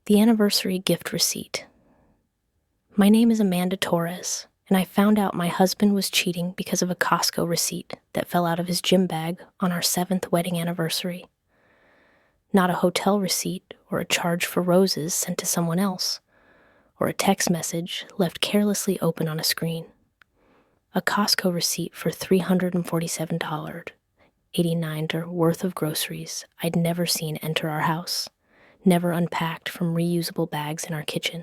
The anniversary gift receipt. My name is Amanda Torres, and I found out my husband was cheating because of a Costco receipt that fell out of his gym bag on our 7th wedding anniversary. Not a hotel receipt or a charge for roses sent to someone else, or a text message left carelessly open on a screen. A Costco receipt for $347.89 worth of groceries I'd never seen enter our house, never unpacked from reusable bags in our kitchen,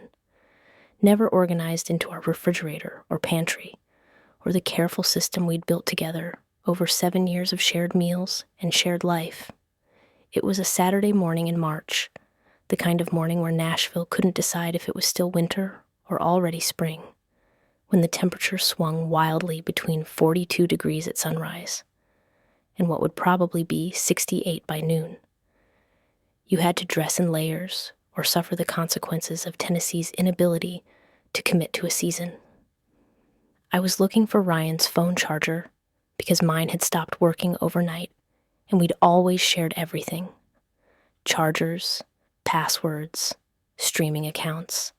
never organized into our refrigerator or pantry, or the careful system we'd built together over 7 years of shared meals and shared life. It was a Saturday morning in March, the kind of morning where Nashville couldn't decide if it was still winter or already spring, when the temperature swung wildly between 42 degrees at sunrise and what would probably be 68 by noon. You had to dress in layers or suffer the consequences of Tennessee's inability to commit to a season. I was looking for Ryan's phone charger because mine had stopped working overnight, and we'd always shared everything: chargers, passwords, streaming accounts,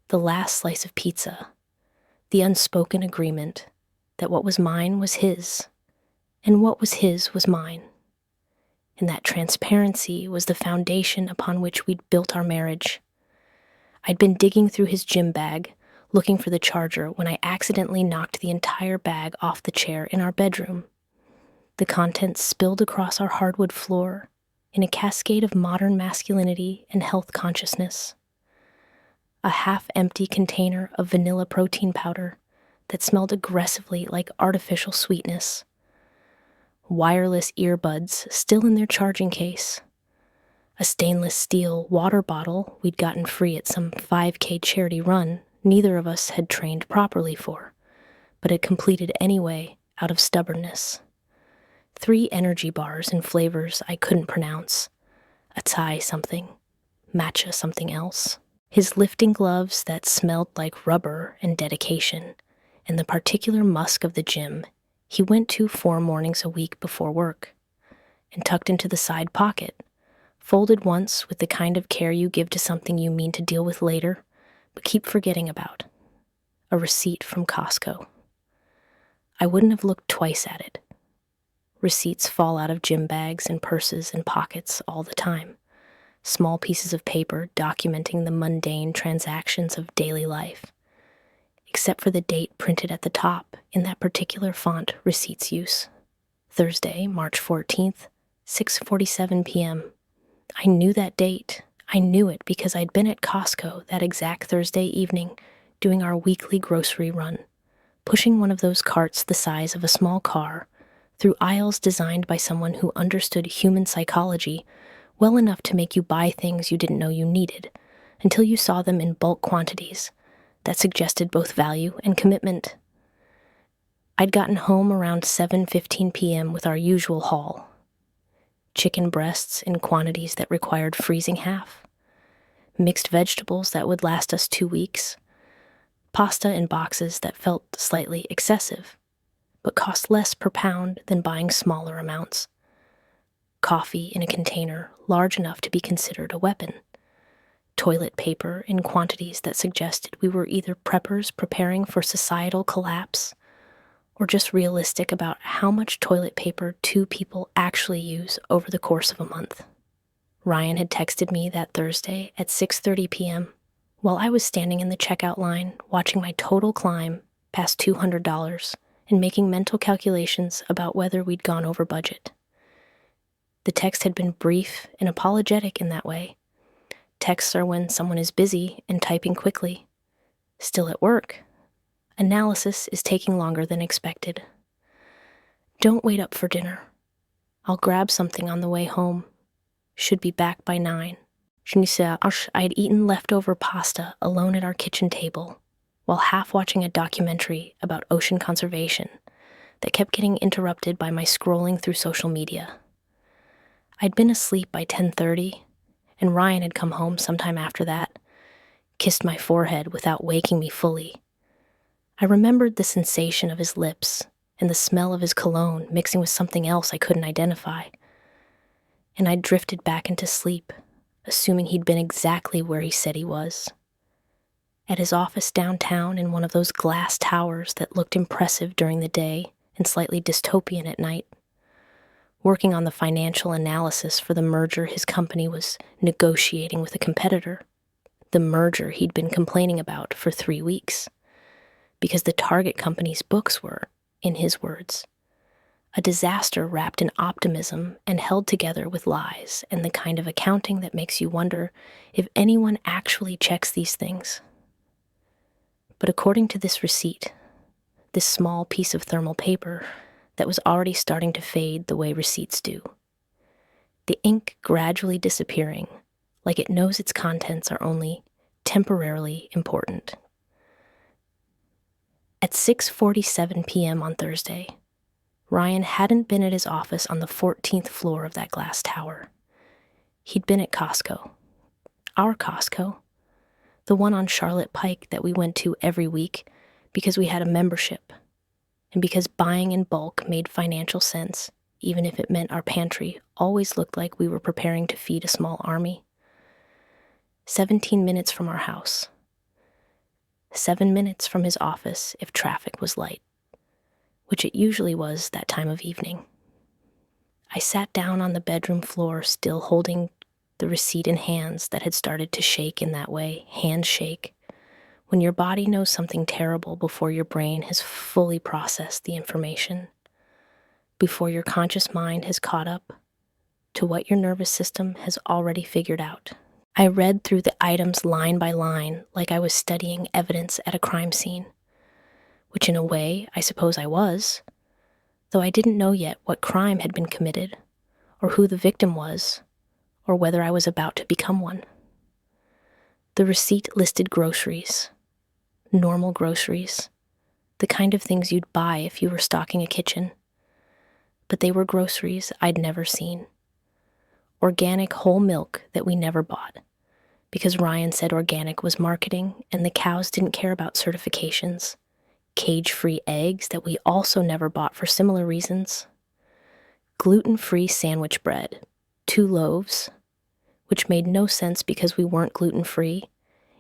the last slice of pizza, the unspoken agreement that what was mine was his, and what was his was mine. And that transparency was the foundation upon which we'd built our marriage. I'd been digging through his gym bag, looking for the charger, when I accidentally knocked the entire bag off the chair in our bedroom. The contents spilled across our hardwood floor in a cascade of modern masculinity and health consciousness. A half-empty container of vanilla protein powder that smelled aggressively like artificial sweetness. Wireless earbuds still in their charging case. A stainless steel water bottle we'd gotten free at some 5K charity run neither of us had trained properly for, but had completed anyway out of stubbornness. 3 energy bars in flavors I couldn't pronounce. A Thai something, matcha something else. His lifting gloves that smelled like rubber and dedication, and the particular musk of the gym he went to 4 mornings a week before work, and tucked into the side pocket, folded once with the kind of care you give to something you mean to deal with later, but keep forgetting about. A receipt from Costco. I wouldn't have looked twice at it. Receipts fall out of gym bags and purses and pockets all the time. Small pieces of paper documenting the mundane transactions of daily life, except for the date printed at the top in that particular font receipts use. Thursday, March 14th, 6:47 p.m. I knew that date. I knew it because I'd been at Costco that exact Thursday evening doing our weekly grocery run, pushing one of those carts the size of a small car through aisles designed by someone who understood human psychology well enough to make you buy things you didn't know you needed until you saw them in bulk quantities that suggested both value and commitment. I'd gotten home around 7:15 p.m. with our usual haul. Chicken breasts in quantities that required freezing half, mixed vegetables that would last us 2 weeks, pasta in boxes that felt slightly excessive, but cost less per pound than buying smaller amounts, coffee in a container large enough to be considered a weapon, toilet paper in quantities that suggested we were either preppers preparing for societal collapse or just realistic about how much toilet paper 2 people actually use over the course of a month. Ryan had texted me that Thursday at 6:30 p.m. while I was standing in the checkout line watching my total climb past $200 and making mental calculations about whether we'd gone over budget. The text had been brief and apologetic in that way. Texts are when someone is busy and typing quickly. Still at work. Analysis is taking longer than expected. Don't wait up for dinner. I'll grab something on the way home. Should be back by 9. I had eaten leftover pasta alone at our kitchen table while half watching a documentary about ocean conservation that kept getting interrupted by my scrolling through social media. I'd been asleep by 10:30, and Ryan had come home sometime after that, kissed my forehead without waking me fully. I remembered the sensation of his lips and the smell of his cologne mixing with something else I couldn't identify. And I drifted back into sleep, assuming he'd been exactly where he said he was. At his office downtown in one of those glass towers that looked impressive during the day and slightly dystopian at night. Working on the financial analysis for the merger his company was negotiating with a competitor. The merger he'd been complaining about for 3 weeks. Because the target company's books were, in his words, a disaster wrapped in optimism and held together with lies and the kind of accounting that makes you wonder if anyone actually checks these things. But according to this receipt, this small piece of thermal paper that was already starting to fade the way receipts do, the ink gradually disappearing, like it knows its contents are only temporarily important. At 6:47 p.m. on Thursday, Ryan hadn't been at his office on the 14th floor of that glass tower. He'd been at Costco. Our Costco. The one on Charlotte Pike that we went to every week because we had a membership, and because buying in bulk made financial sense, even if it meant our pantry always looked like we were preparing to feed a small army. 17 minutes from our house. 7 minutes from his office if traffic was light, which it usually was that time of evening. I sat down on the bedroom floor, still holding the receipt in hands that had started to shake in that way, hands shake, when your body knows something terrible before your brain has fully processed the information, before your conscious mind has caught up to what your nervous system has already figured out. I read through the items line by line like I was studying evidence at a crime scene, which in a way I suppose I was, though I didn't know yet what crime had been committed, or who the victim was, or whether I was about to become one. The receipt listed groceries, normal groceries, the kind of things you'd buy if you were stocking a kitchen, but they were groceries I'd never seen. Organic whole milk that we never bought, because Ryan said organic was marketing and the cows didn't care about certifications. Cage-free eggs that we also never bought for similar reasons. Gluten-free sandwich bread, 2 loaves, which made no sense because we weren't gluten-free,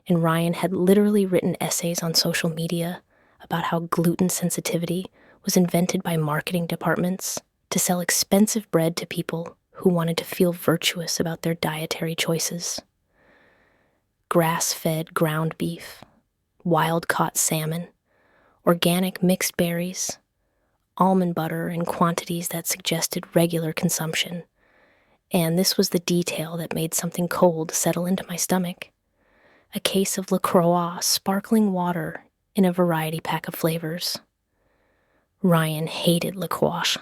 and Ryan had literally written essays on social media about how gluten sensitivity was invented by marketing departments to sell expensive bread to people who wanted to feel virtuous about their dietary choices. Grass-fed ground beef, wild-caught salmon, organic mixed berries, almond butter in quantities that suggested regular consumption. And this was the detail that made something cold settle into my stomach. A case of LaCroix sparkling water in a variety pack of flavors. Ryan hated LaCroix.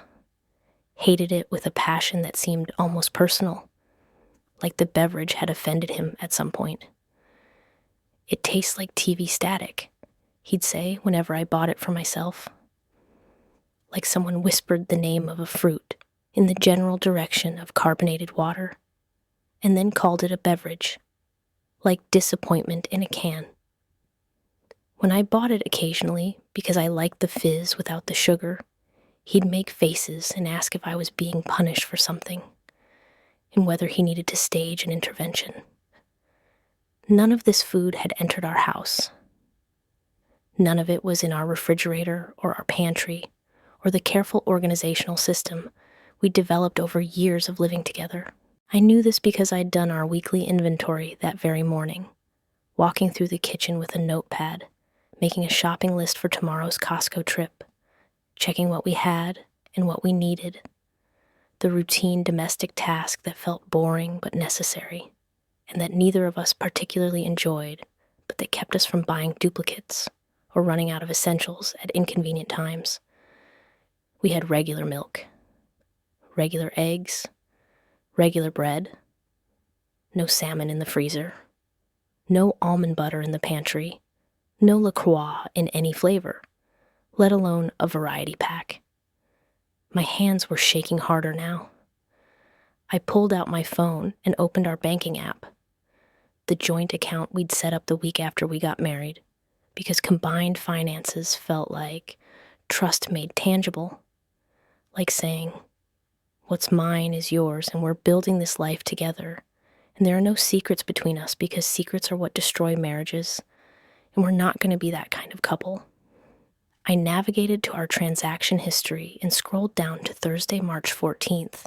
Hated it with a passion that seemed almost personal, like the beverage had offended him at some point. It tastes like TV static, he'd say whenever I bought it for myself. Like someone whispered the name of a fruit in the general direction of carbonated water, and then called it a beverage, like disappointment in a can. When I bought it occasionally, because I liked the fizz without the sugar, he'd make faces and ask if I was being punished for something, and whether he needed to stage an intervention. None of this food had entered our house. None of it was in our refrigerator or our pantry, or the careful organizational system we'd developed over years of living together. I knew this because I'd done our weekly inventory that very morning, walking through the kitchen with a notepad, making a shopping list for tomorrow's Costco trip, checking what we had and what we needed, the routine domestic task that felt boring but necessary, and that neither of us particularly enjoyed, but that kept us from buying duplicates or running out of essentials at inconvenient times. We had regular milk, regular eggs, regular bread, no salmon in the freezer, no almond butter in the pantry, no LaCroix in any flavor, let alone a variety pack. My hands were shaking harder now. I pulled out my phone and opened our banking app, the joint account we'd set up the week after we got married, because combined finances felt like trust made tangible, like saying, what's mine is yours and we're building this life together, And there are no secrets between us because secrets are what destroy marriages, and we're not going to be that kind of couple. I navigated to our transaction history and scrolled down to Thursday, March 14th.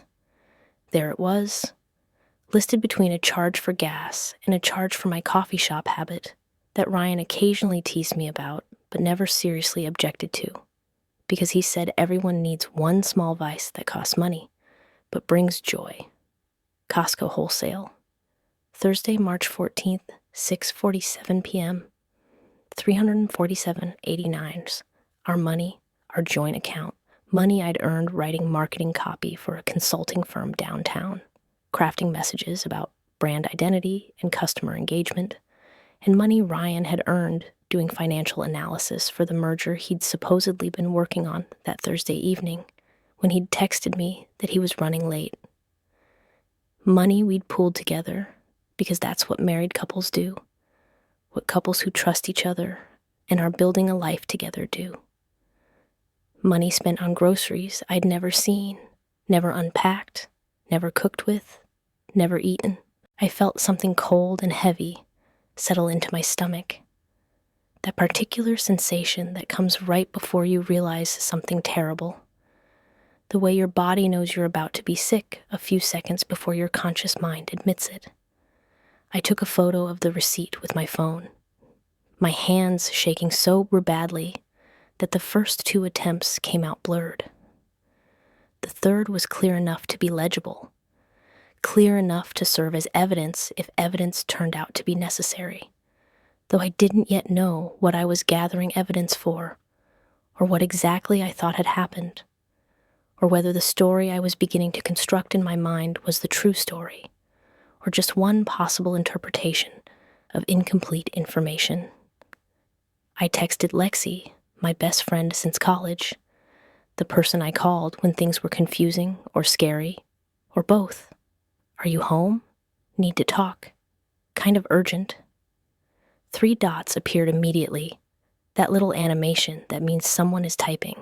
There it was, listed between a charge for gas and a charge for my coffee shop habit that Ryan occasionally teased me about but never seriously objected to, because he said everyone needs one small vice that costs money but brings joy. Costco wholesale. Thursday, March 14th, 6:47 p.m. 347.89s. Our money, our joint account. Money I'd earned writing marketing copy for a consulting firm downtown, crafting messages about brand identity and customer engagement, and money Ryan had earned doing financial analysis for the merger he'd supposedly been working on that Thursday evening when he'd texted me that he was running late. Money we'd pooled together because that's what married couples do, what couples who trust each other and are building a life together do. Money spent on groceries I'd never seen, never unpacked, never cooked with, never eaten. I felt something cold and heavy settle into my stomach. That particular sensation that comes right before you realize something terrible. The way your body knows you're about to be sick a few seconds before your conscious mind admits it. I took a photo of the receipt with my phone, my hands shaking so badly that the first two attempts came out blurred. The third was clear enough to be legible, clear enough to serve as evidence if evidence turned out to be necessary, though I didn't yet know what I was gathering evidence for, or what exactly I thought had happened, or whether the story I was beginning to construct in my mind was the true story, or just one possible interpretation of incomplete information. I texted Lexi, my best friend since college, the person I called when things were confusing or scary, or both. Are you home? Need to talk. Kind of urgent. 3 dots appeared immediately, that little animation that means someone is typing,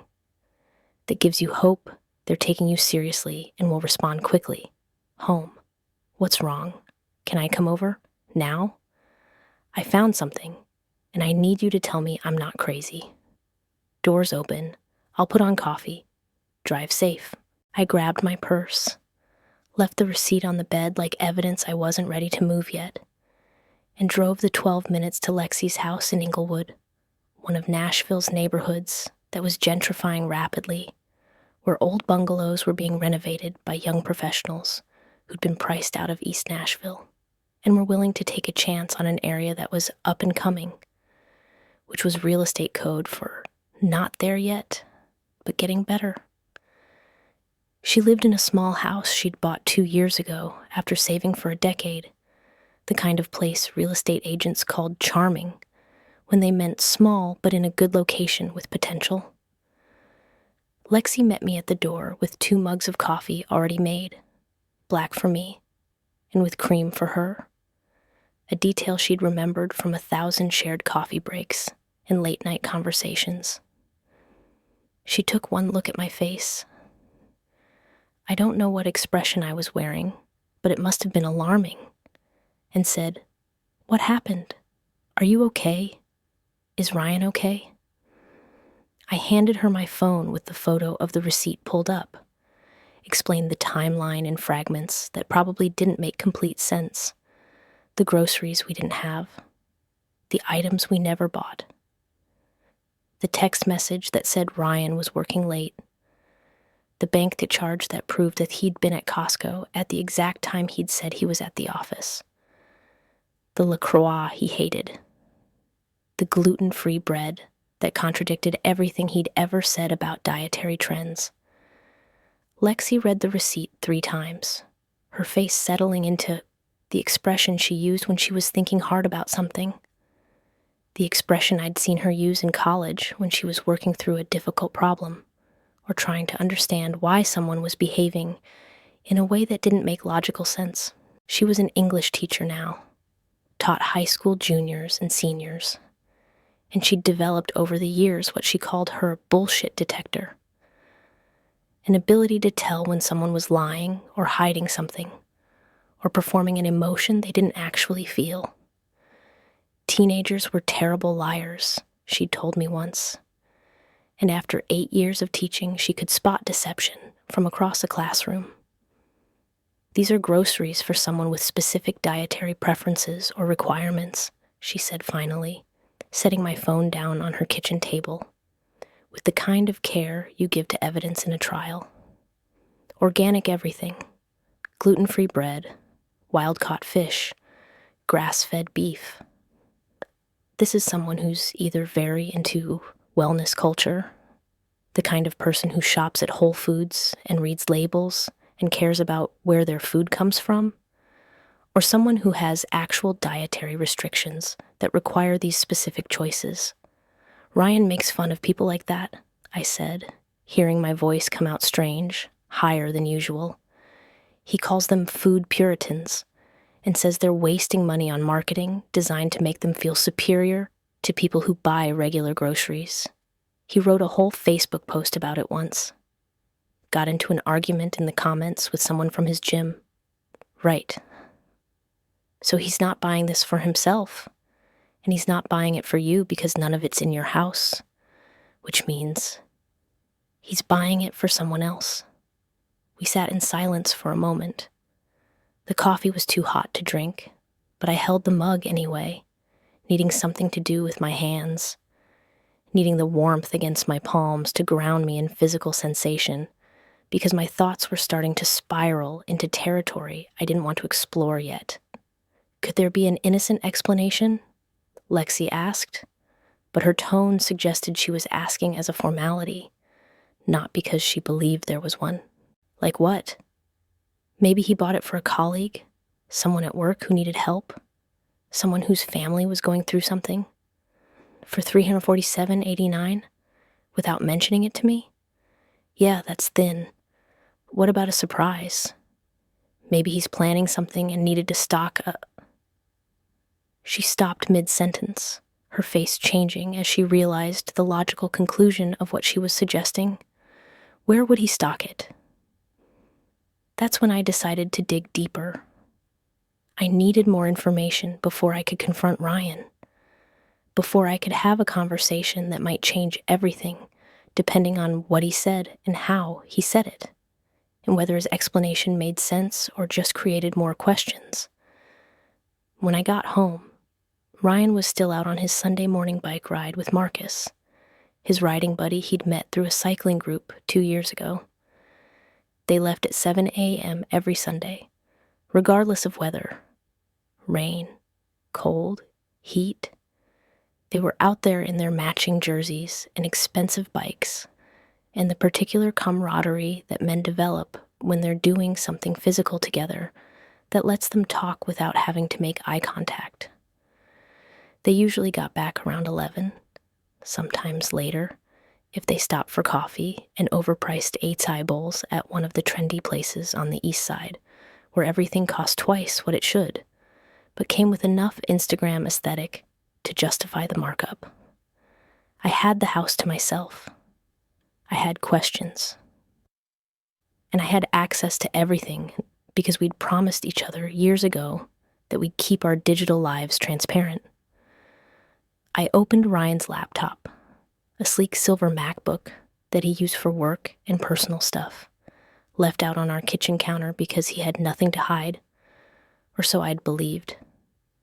that gives you hope they're taking you seriously and will respond quickly. Home. What's wrong? Can I come over? Now? I found something, and I need you to tell me I'm not crazy. Doors open. I'll put on coffee. Drive safe. I grabbed my purse, left the receipt on the bed like evidence I wasn't ready to move yet, and drove the 12 minutes to Lexi's house in Inglewood, one of Nashville's neighborhoods that was gentrifying rapidly, where old bungalows were being renovated by young professionals who'd been priced out of East Nashville and were willing to take a chance on an area that was up and coming, which was real estate code for not there yet, but getting better. She lived in a small house she'd bought 2 years ago after saving for a decade, the kind of place real estate agents called charming when they meant small but in a good location with potential. Lexi met me at the door with 2 mugs of coffee already made, black for me, and with cream for her, a detail she'd remembered from 1,000 shared coffee breaks and late-night conversations. She took one look at my face. I don't know what expression I was wearing, but it must have been alarming, and said, "What happened? Are you okay? Is Ryan okay?" I handed her my phone with the photo of the receipt pulled up, explained the timeline in fragments that probably didn't make complete sense, the groceries we didn't have, the items we never bought, the text message that said Ryan was working late, the bank charge that proved that he'd been at Costco at the exact time he'd said he was at the office, the LaCroix he hated, the gluten-free bread that contradicted everything he'd ever said about dietary trends. Lexi read the receipt 3 times, her face settling into the expression she used when she was thinking hard about something, the expression I'd seen her use in college when she was working through a difficult problem, or trying to understand why someone was behaving in a way that didn't make logical sense. She was an English teacher now, taught high school juniors and seniors, and she'd developed over the years what she called her bullshit detector, an ability to tell when someone was lying or hiding something, or performing an emotion they didn't actually feel. Teenagers were terrible liars, she'd told me once. And after 8 years of teaching, she could spot deception from across a classroom. These are groceries for someone with specific dietary preferences or requirements, she said finally, setting my phone down on her kitchen table, with the kind of care you give to evidence in a trial. Organic everything, gluten-free bread, wild-caught fish, grass-fed beef. This is someone who's either very into wellness culture, the kind of person who shops at Whole Foods and reads labels and cares about where their food comes from, or someone who has actual dietary restrictions that require these specific choices. Ryan makes fun of people like that, I said, hearing my voice come out strange, higher than usual. He calls them food Puritans and says they're wasting money on marketing designed to make them feel superior to people who buy regular groceries. He wrote a whole Facebook post about it once. Got into an argument in the comments with someone from his gym. Right. So he's not buying this for himself, and he's not buying it for you because none of it's in your house, which means he's buying it for someone else. We sat in silence for a moment. The coffee was too hot to drink, but I held the mug anyway, needing something to do with my hands, needing the warmth against my palms to ground me in physical sensation, because my thoughts were starting to spiral into territory I didn't want to explore yet. Could there be an innocent explanation? Lexi asked, but her tone suggested she was asking as a formality, not because she believed there was one. Like what? Maybe he bought it for a colleague, someone at work who needed help, someone whose family was going through something. For $347.89, without mentioning it to me? Yeah, that's thin. What about a surprise? Maybe he's planning something and needed to stock a... She stopped mid-sentence, her face changing as she realized the logical conclusion of what she was suggesting. Where would he stock it? That's when I decided to dig deeper. I needed more information before I could confront Ryan, before I could have a conversation that might change everything, depending on what he said and how he said it, and whether his explanation made sense or just created more questions. When I got home, Ryan was still out on his Sunday morning bike ride with Marcus, his riding buddy he'd met through a cycling group 2 years ago. They left at 7 a.m. every Sunday, regardless of weather. Rain, cold, heat. They were out there in their matching jerseys and expensive bikes, and the particular camaraderie that men develop when they're doing something physical together that lets them talk without having to make eye contact. They usually got back around 11, sometimes later, if they stopped for coffee and overpriced acai bowls at one of the trendy places on the east side, where everything cost twice what it should, but came with enough Instagram aesthetic to justify the markup. I had the house to myself. I had questions. And I had access to everything because we'd promised each other years ago that we'd keep our digital lives transparent. I opened Ryan's laptop, a sleek silver MacBook that he used for work and personal stuff, left out on our kitchen counter because he had nothing to hide, or so I'd believed.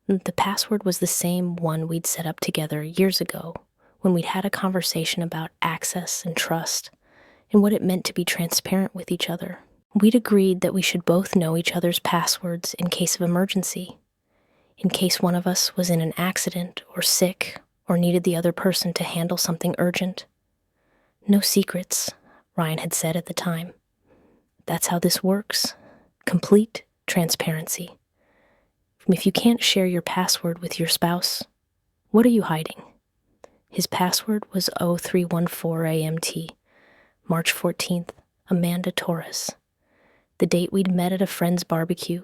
The password was the same one we'd set up together years ago when we'd had a conversation about access and trust and what it meant to be transparent with each other. We'd agreed that we should both know each other's passwords in case of emergency, in case one of us was in an accident or sick or needed the other person to handle something urgent. No secrets, Ryan had said at the time. That's how this works. Complete transparency. If you can't share your password with your spouse, what are you hiding? His password was 0314AMT, March 14th, Amanda Torres, the date we'd met at a friend's barbecue,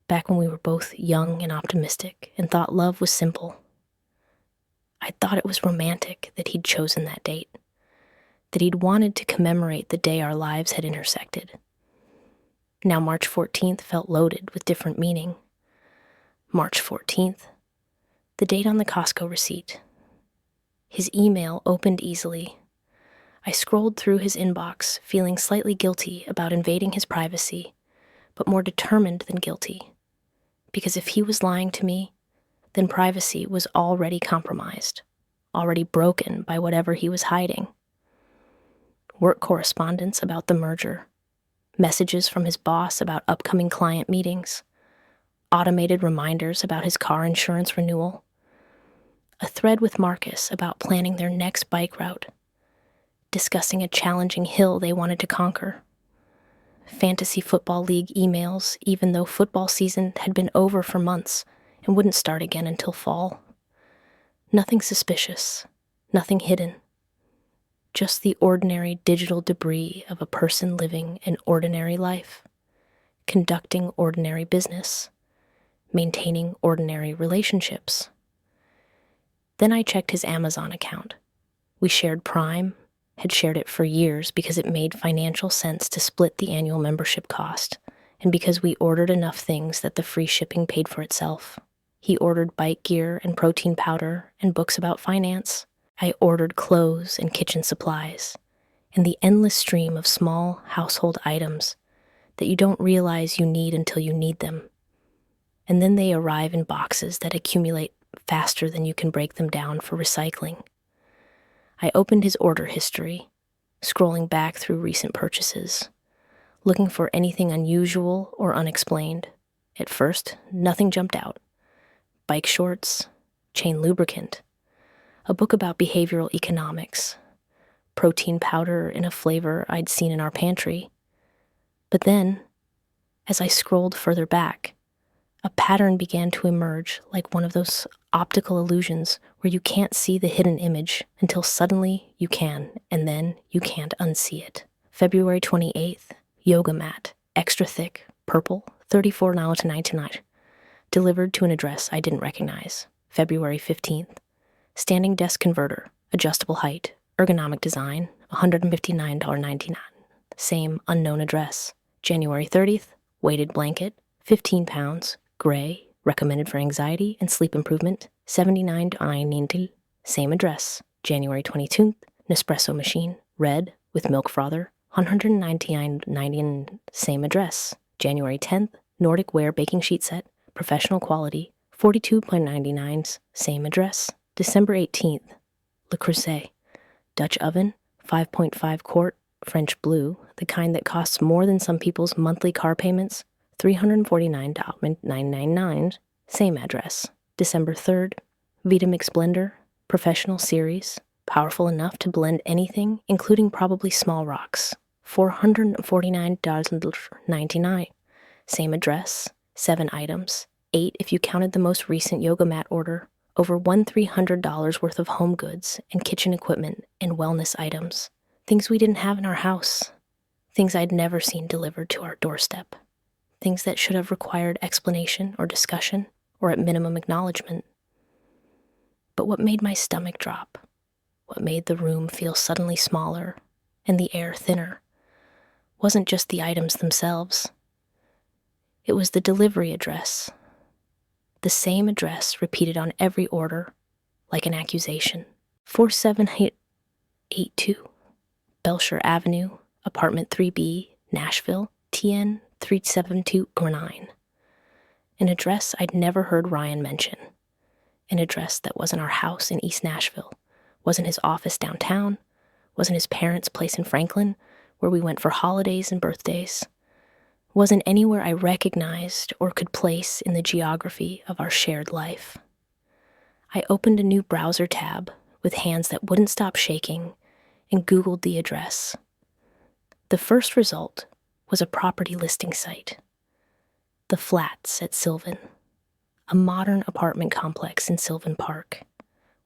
back when we were both young and optimistic and thought love was simple. I thought it was romantic that he'd chosen that date, that he'd wanted to commemorate the day our lives had intersected. Now March 14th felt loaded with different meaning. March 14th, the date on the Costco receipt. His email opened easily. I scrolled through his inbox, feeling slightly guilty about invading his privacy, but more determined than guilty. Because if he was lying to me, then privacy was already compromised, already broken by whatever he was hiding. Work correspondence about the merger, messages from his boss about upcoming client meetings, automated reminders about his car insurance renewal, a thread with Marcus about planning their next bike route, discussing a challenging hill they wanted to conquer, fantasy football league emails even though football season had been over for months and wouldn't start again until fall. Nothing suspicious, nothing hidden. Just the ordinary digital debris of a person living an ordinary life, conducting ordinary business, maintaining ordinary relationships. Then I checked his Amazon account. We shared Prime, had shared it for years because it made financial sense to split the annual membership cost, and because we ordered enough things that the free shipping paid for itself. He ordered bike gear and protein powder and books about finance. I ordered clothes and kitchen supplies, and the endless stream of small household items that you don't realize you need until you need them. And then they arrive in boxes that accumulate faster than you can break them down for recycling. I opened his order history, scrolling back through recent purchases, looking for anything unusual or unexplained. At first, nothing jumped out. Bike shorts, chain lubricant, a book about behavioral economics, protein powder in a flavor I'd seen in our pantry. But then, as I scrolled further back, a pattern began to emerge like one of those optical illusions where you can't see the hidden image until suddenly you can, and then you can't unsee it. February 28th, yoga mat, extra thick, purple, $34.99, delivered to an address I didn't recognize. February 15th, standing desk converter, adjustable height, ergonomic design, $159.99, same unknown address. January 30th, weighted blanket, 15 pounds, gray, recommended for anxiety and sleep improvement, $79.90, same address. January 22nd, Nespresso machine, red, with milk frother, $199.90, same address. January 10th, Nordic Ware baking sheet set, professional quality, $42.99, same address. December 18th, Le Creuset, Dutch oven, 5.5 quart, French blue, the kind that costs more than some people's monthly car payments, $349.999, same address. December 3rd, Vitamix blender, professional series, powerful enough to blend anything, including probably small rocks, $449.99, same address, 7 items, 8 if you counted the most recent yoga mat order, over $1,300 worth of home goods and kitchen equipment and wellness items, things we didn't have in our house, things I'd never seen delivered to our doorstep. Things that should have required explanation or discussion, or at minimum acknowledgement. But what made my stomach drop, what made the room feel suddenly smaller and the air thinner, wasn't just the items themselves. It was the delivery address. The same address repeated on every order, like an accusation. 47882, Belshire Avenue, Apartment 3B, Nashville, TN 37209. An address I'd never heard Ryan mention. An address that wasn't our house in East Nashville, wasn't his office downtown, wasn't his parents' place in Franklin, where we went for holidays and birthdays. Wasn't anywhere I recognized or could place in the geography of our shared life. I opened a new browser tab with hands that wouldn't stop shaking and Googled the address. The first result was a property listing site. The Flats at Sylvan, a modern apartment complex in Sylvan Park,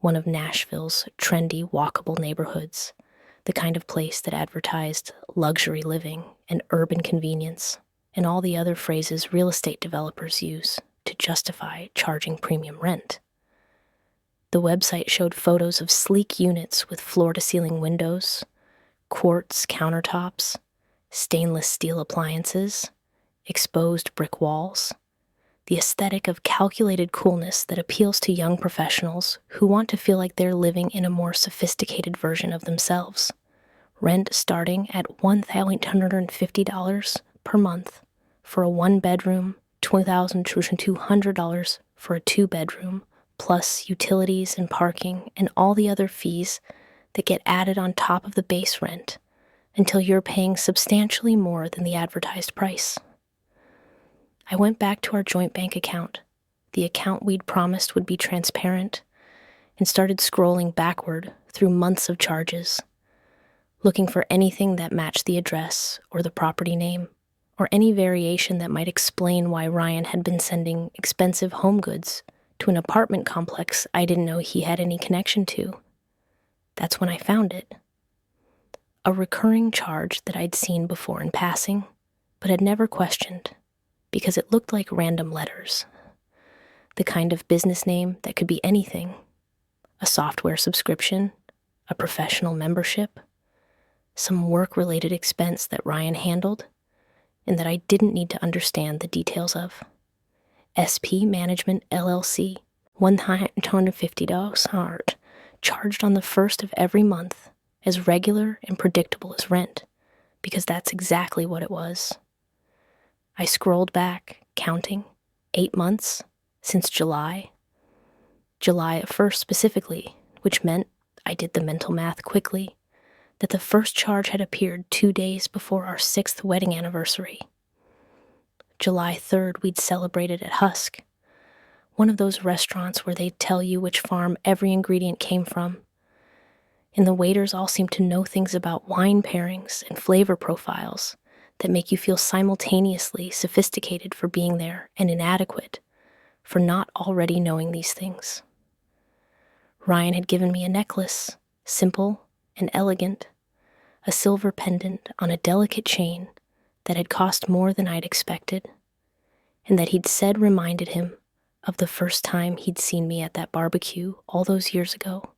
one of Nashville's trendy, walkable neighborhoods, the kind of place that advertised luxury living and urban convenience, and all the other phrases real estate developers use to justify charging premium rent. The website showed photos of sleek units with floor-to-ceiling windows, quartz countertops, stainless steel appliances, exposed brick walls, the aesthetic of calculated coolness that appeals to young professionals who want to feel like they're living in a more sophisticated version of themselves. Rent starting at $1,850 per month for a one-bedroom, $2,200 for a two-bedroom, plus utilities and parking and all the other fees that get added on top of the base rent until you're paying substantially more than the advertised price. I went back to our joint bank account, the account we'd promised would be transparent, and started scrolling backward through months of charges, looking for anything that matched the address or the property name, or any variation that might explain why Ryan had been sending expensive home goods to an apartment complex I didn't know he had any connection to. That's when I found it. A recurring charge that I'd seen before in passing, but had never questioned, because it looked like random letters. The kind of business name that could be anything. A software subscription, a professional membership, some work-related expense that Ryan handled, and that I didn't need to understand the details of. SP Management LLC, $150 charged on the first of every month, as regular and predictable as rent, because that's exactly what it was. I scrolled back, counting, 8 months, since July. July 1st specifically, which meant, I did the mental math quickly, that the first charge had appeared 2 days before our 6th wedding anniversary. July 3rd, we'd celebrated at Husk, one of those restaurants where they'd tell you which farm every ingredient came from, and the waiters all seemed to know things about wine pairings and flavor profiles that make you feel simultaneously sophisticated for being there and inadequate for not already knowing these things. Ryan had given me a necklace, simple and elegant, a silver pendant on a delicate chain that had cost more than I'd expected, and that he'd said reminded him of the first time he'd seen me at that barbecue all those years ago.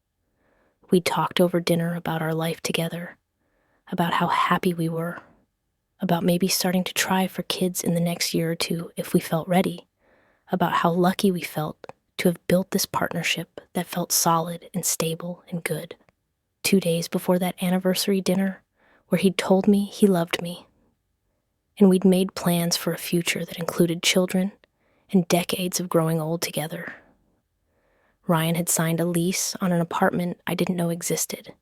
We'd talked over dinner about our life together, about how happy we were, about maybe starting to try for kids in the next year or two if we felt ready, about how lucky we felt to have built this partnership that felt solid and stable and good. 2 days before that anniversary dinner, where he'd told me he loved me, and we'd made plans for a future that included children and decades of growing old together. Ryan had signed a lease on an apartment I didn't know existed,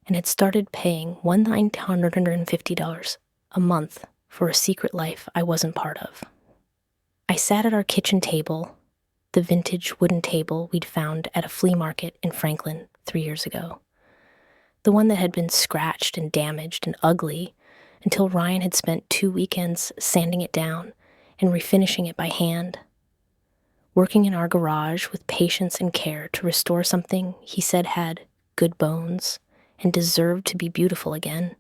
and had started paying $1,950 a month for a secret life I wasn't part of. I sat at our kitchen table, the vintage wooden table we'd found at a flea market in Franklin 3 years ago. The one that had been scratched and damaged and ugly until Ryan had spent 2 weekends sanding it down and refinishing it by hand. Working in our garage with patience and care to restore something he said had good bones and deserved to be beautiful again.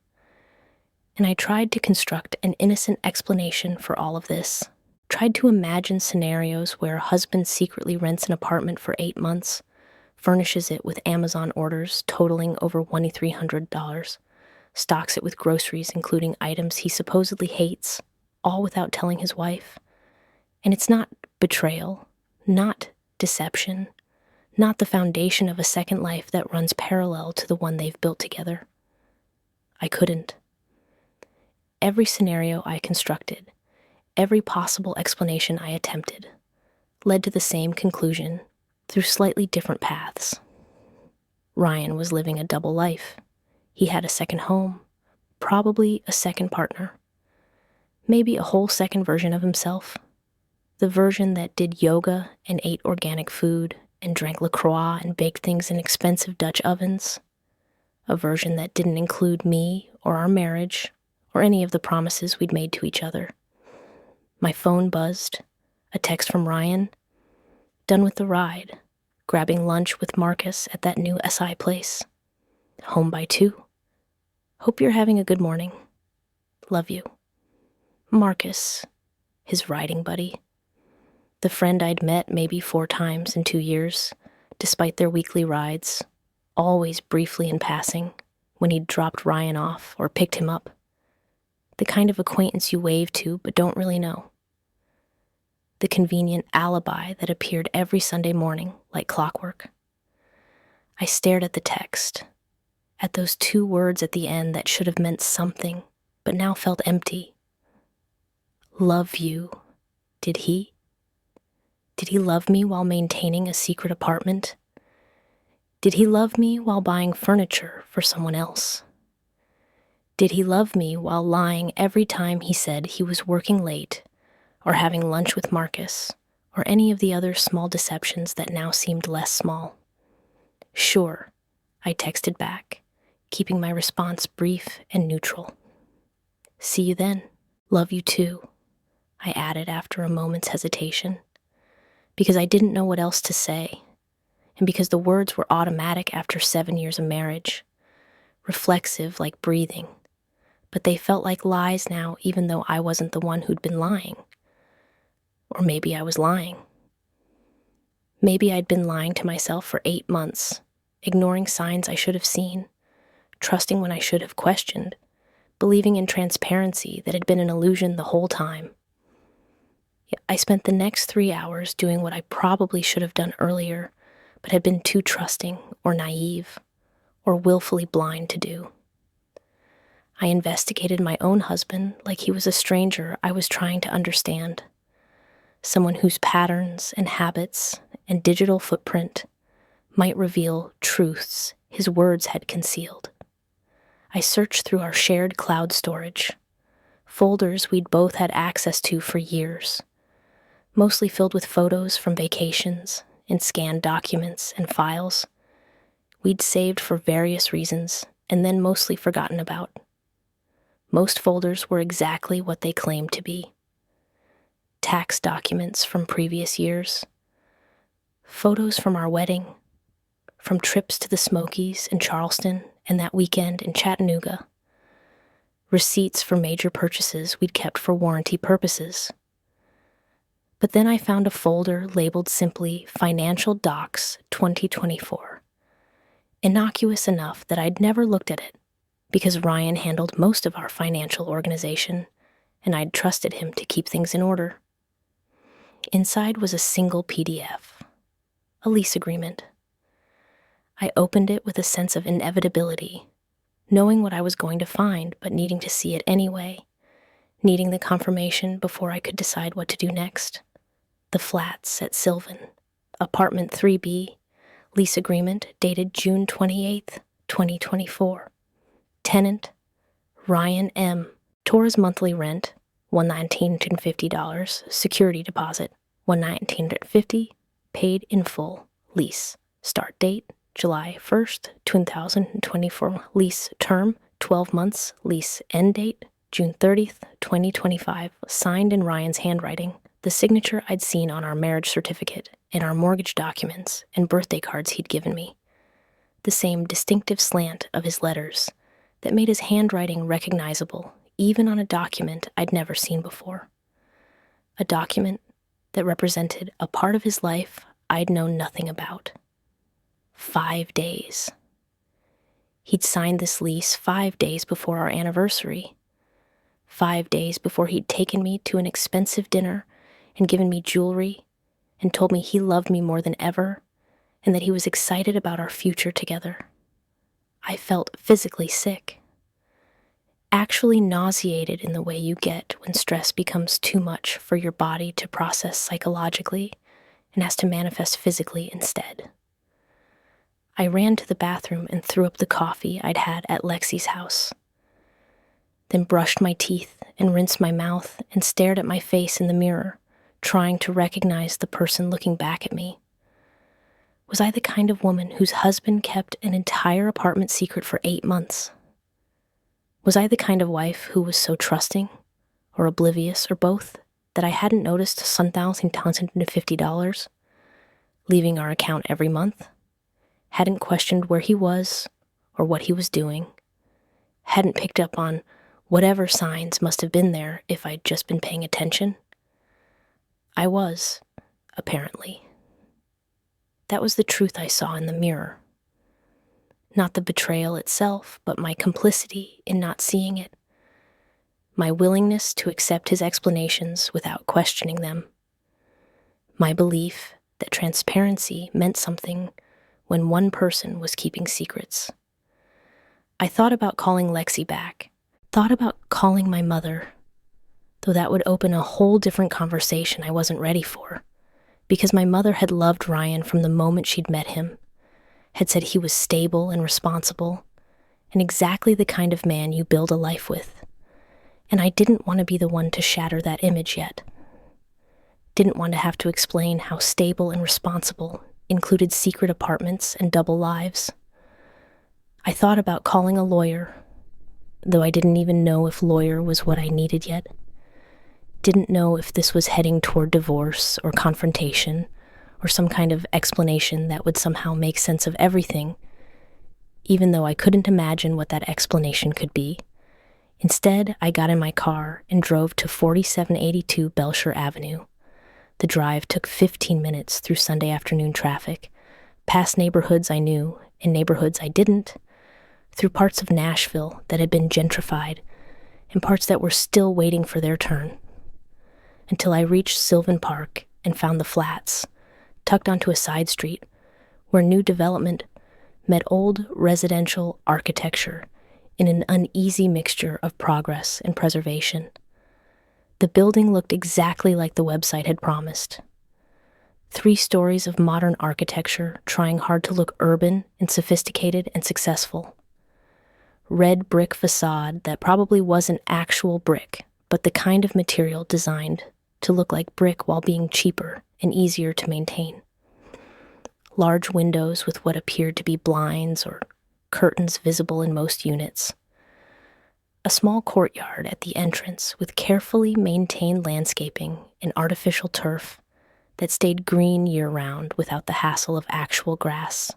And I tried to construct an innocent explanation for all of this, tried to imagine scenarios where a husband secretly rents an apartment for 8 months, furnishes it with Amazon orders totaling over $2,300, stocks it with groceries including items he supposedly hates, all without telling his wife. And it's not betrayal, not deception, not the foundation of a second life that runs parallel to the one they've built together. I couldn't. Every scenario I constructed, every possible explanation I attempted, led to the same conclusion through slightly different paths. Ryan was living a double life. He had a second home, probably a second partner, maybe a whole second version of himself, the version that did yoga and ate organic food and drank LaCroix and baked things in expensive Dutch ovens, a version that didn't include me or our marriage or any of the promises we'd made to each other. My phone buzzed, a text from Ryan. Done with the ride, grabbing lunch with Marcus at that new SI place. Home by 2. Hope you're having a good morning. Love you. Marcus, his riding buddy. The friend I'd met maybe 4 times in 2 years, despite their weekly rides, always briefly in passing, when he'd dropped Ryan off or picked him up. The kind of acquaintance you wave to but don't really know. The convenient alibi that appeared every Sunday morning like clockwork. I stared at the text, at those 2 words at the end that should have meant something, but now felt empty. Love you. Did he? Did he love me while maintaining a secret apartment? Did he love me while buying furniture for someone else? Did he love me while lying every time he said he was working late, or having lunch with Marcus, or any of the other small deceptions that now seemed less small? Sure, I texted back, keeping my response brief and neutral. See you then. Love you too, I added after a moment's hesitation, because I didn't know what else to say, and because the words were automatic after 7 years of marriage, reflexive like breathing, but they felt like lies now even though I wasn't the one who'd been lying. Or maybe I was lying. Maybe I'd been lying to myself for 8 months, ignoring signs I should have seen, trusting when I should have questioned, believing in transparency that had been an illusion the whole time. I spent the next 3 hours doing what I probably should have done earlier, but had been too trusting or naive or willfully blind to do. I investigated my own husband like he was a stranger I was trying to understand, someone whose patterns and habits and digital footprint might reveal truths his words had concealed. I searched through our shared cloud storage, folders we'd both had access to for years, mostly filled with photos from vacations and scanned documents and files we'd saved for various reasons and then mostly forgotten about. Most folders were exactly what they claimed to be. Tax documents from previous years, photos from our wedding, from trips to the Smokies in Charleston and that weekend in Chattanooga, receipts for major purchases we'd kept for warranty purposes. But then I found a folder labeled simply Financial Docs 2024. Innocuous enough that I'd never looked at it, because Ryan handled most of our financial organization, and I'd trusted him to keep things in order. Inside was a single PDF, a lease agreement. I opened it with a sense of inevitability, knowing what I was going to find, but needing to see it anyway, needing the confirmation before I could decide what to do next. The flats at Sylvan, apartment 3B, lease agreement dated June 28th, 2024. Tenant, Ryan M. Torres monthly rent, $119.50, security deposit, $119.50, paid in full, lease. Start date, July 1st, 2024, lease term, 12 months, lease end date, June 30th, 2025, signed in Ryan's handwriting, the signature I'd seen on our marriage certificate and our mortgage documents and birthday cards he'd given me. The same distinctive slant of his letters that made his handwriting recognizable even on a document I'd never seen before. A document that represented a part of his life I'd known nothing about. 5 days. He'd signed this lease 5 days before our anniversary. 5 days before he'd taken me to an expensive dinner and given me jewelry and told me he loved me more than ever and that he was excited about our future together. I felt physically sick. Actually nauseated in the way you get when stress becomes too much for your body to process psychologically and has to manifest physically instead. I ran to the bathroom and threw up the coffee I'd had at Lexi's house, then brushed my teeth and rinsed my mouth and stared at my face in the mirror, trying to recognize the person looking back at me. Was I the kind of woman whose husband kept an entire apartment secret for 8 months? Was I the kind of wife who was so trusting, or oblivious, or both, that I hadn't noticed $1,950, leaving our account every month? Hadn't questioned where he was, or what he was doing? Hadn't picked up on whatever signs must have been there if I'd just been paying attention? I was, apparently. That was the truth I saw in the mirror. Not the betrayal itself, but my complicity in not seeing it. my willingness to accept his explanations without questioning them, my belief that transparency meant something when one person was keeping secrets. I thought about calling Lexi back, thought about calling my mother, though that would open a whole different conversation I wasn't ready for, because my mother had loved Ryan from the moment she'd met him, had said he was stable and responsible, and exactly the kind of man you build a life with. And I didn't want to be the one to shatter that image yet. Didn't want to have to explain how stable and responsible included secret apartments and double lives. I thought about calling a lawyer, though I didn't even know if lawyer was what I needed yet. Didn't know if this was heading toward divorce or confrontation or some kind of explanation that would somehow make sense of everything, even though I couldn't imagine what that explanation could be. Instead, I got in my car and drove to 4782 Belshire Avenue. The drive took 15 minutes through Sunday afternoon traffic, past neighborhoods I knew and neighborhoods I didn't, through parts of Nashville that had been gentrified and parts that were still waiting for their turn, until I reached Sylvan Park and found the flats, tucked onto a side street where new development met old residential architecture in an uneasy mixture of progress and preservation. The building looked exactly like the website had promised. 3 stories of modern architecture trying hard to look urban and sophisticated and successful. Red brick facade that probably wasn't actual brick, but the kind of material designed to look like brick while being cheaper and easier to maintain. Large windows with what appeared to be blinds or curtains visible in most units. A small courtyard at the entrance with carefully maintained landscaping and artificial turf that stayed green year-round without the hassle of actual grass.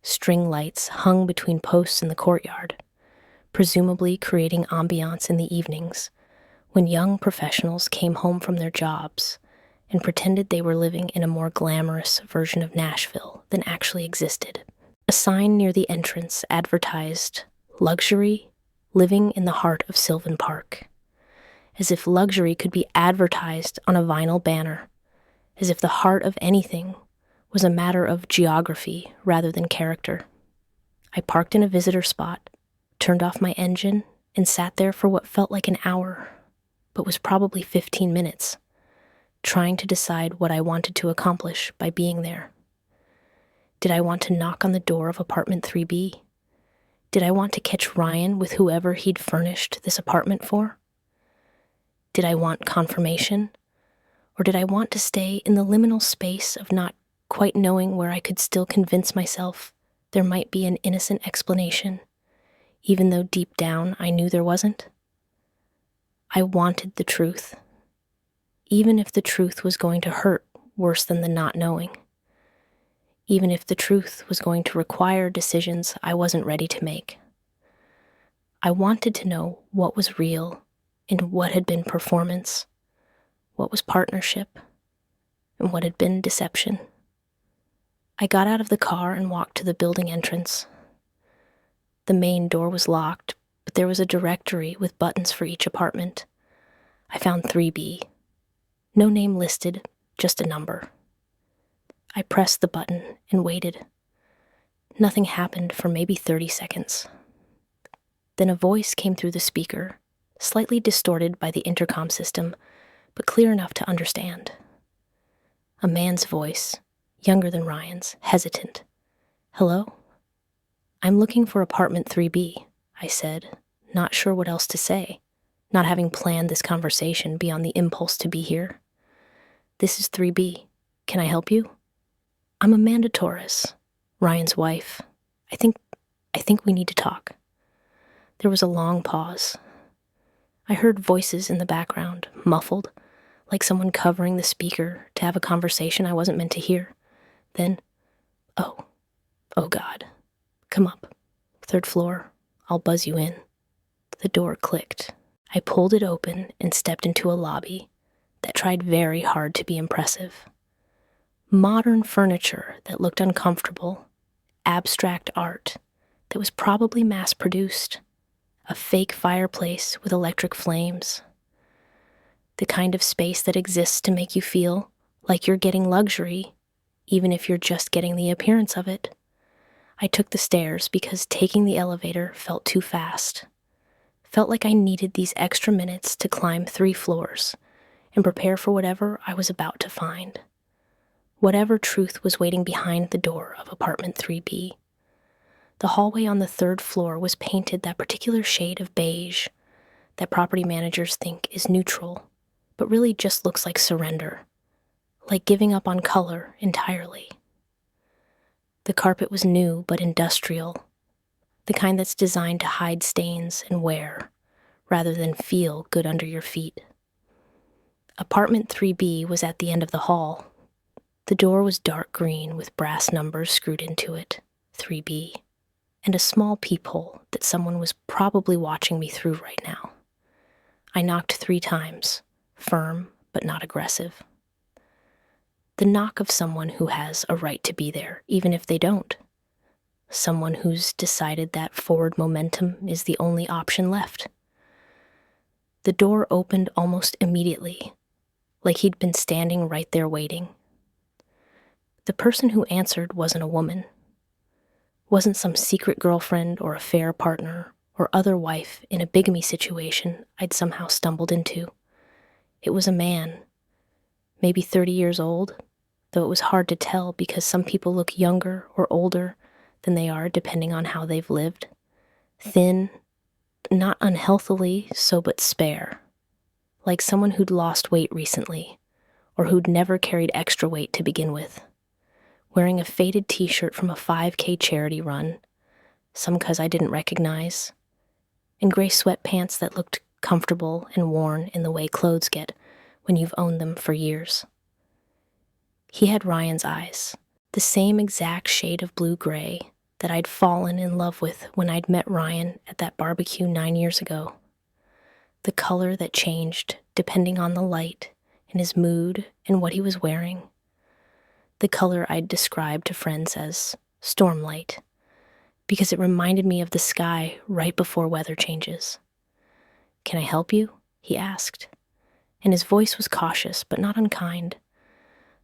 String lights hung between posts in the courtyard, presumably creating ambiance in the evenings when young professionals came home from their jobs and pretended they were living in a more glamorous version of Nashville than actually existed. A sign near the entrance advertised luxury living in the heart of Sylvan Park, as if luxury could be advertised on a vinyl banner, as if the heart of anything was a matter of geography rather than character. I parked in a visitor spot, turned off my engine, and sat there for what felt like an hour, but was probably 15 minutes, trying to decide what I wanted to accomplish by being there. Did I want to knock on the door of apartment 3B? Did I want to catch Ryan with whoever he'd furnished this apartment for? Did I want confirmation? Or did I want to stay in the liminal space of not quite knowing where I could still convince myself there might be an innocent explanation, even though deep down I knew there wasn't? I wanted the truth, even if the truth was going to hurt worse than the not knowing, even if the truth was going to require decisions I wasn't ready to make. I wanted to know what was real and what had been performance, what was partnership, and what had been deception. I got out of the car and walked to the building entrance. The main door was locked, but there was a directory with buttons for each apartment. I found 3B. No name listed, just a number. I pressed the button and waited. Nothing happened for maybe 30 seconds. Then a voice came through the speaker, slightly distorted by the intercom system, but clear enough to understand. A man's voice, younger than Ryan's, hesitant. "Hello? I'm looking for apartment 3B, I said, not sure what else to say, not having planned this conversation beyond the impulse to be here. "This is 3B. Can I help you?" "I'm Amanda Torres, Ryan's wife. I think we need to talk." There was a long pause. I heard voices in the background, muffled, like someone covering the speaker to have a conversation I wasn't meant to hear. Then, oh God, come up, 3rd floor, I'll buzz you in." The door clicked. I pulled it open and stepped into a lobby that tried very hard to be impressive. Modern furniture that looked uncomfortable, abstract art that was probably mass-produced, A fake fireplace with electric flames. The kind of space that exists to make you feel like you're getting luxury, even if you're just getting the appearance of it. I took the stairs because taking the elevator felt too fast. Felt like I needed these extra minutes to climb 3 floors and prepare for whatever I was about to find. Whatever truth was waiting behind the door of apartment 3B. The hallway on the 3rd floor was painted that particular shade of beige that property managers think is neutral, but really just looks like surrender, like giving up on color entirely. The carpet was new but industrial, the kind that's designed to hide stains and wear, rather than feel good under your feet. Apartment 3B was at the end of the hall. The door was dark green with brass numbers screwed into it, 3B, and a small peephole that someone was probably watching me through right now. I knocked 3 times, firm but not aggressive. The knock of someone who has a right to be there, even if they don't. Someone who's decided that forward momentum is the only option left. The door opened almost immediately, like he'd been standing right there waiting. The person who answered wasn't a woman. Wasn't some secret girlfriend or affair partner or other wife in a bigamy situation I'd somehow stumbled into. It was a man, maybe 30 years old, though it was hard to tell because some people look younger or older than they are depending on how they've lived. Thin, not unhealthily so but spare, like someone who'd lost weight recently or who'd never carried extra weight to begin with. Wearing a faded t-shirt from a 5K charity run, some 'cause I didn't recognize, and gray sweatpants that looked comfortable and worn in the way clothes get when you've owned them for years. He had Ryan's eyes, the same exact shade of blue-gray that I'd fallen in love with when I'd met Ryan at that barbecue 9 years ago. The color that changed depending on the light and his mood and what he was wearing. The color I'd described to friends as stormlight, because it reminded me of the sky right before weather changes. "Can I help you?" he asked, and his voice was cautious but not unkind,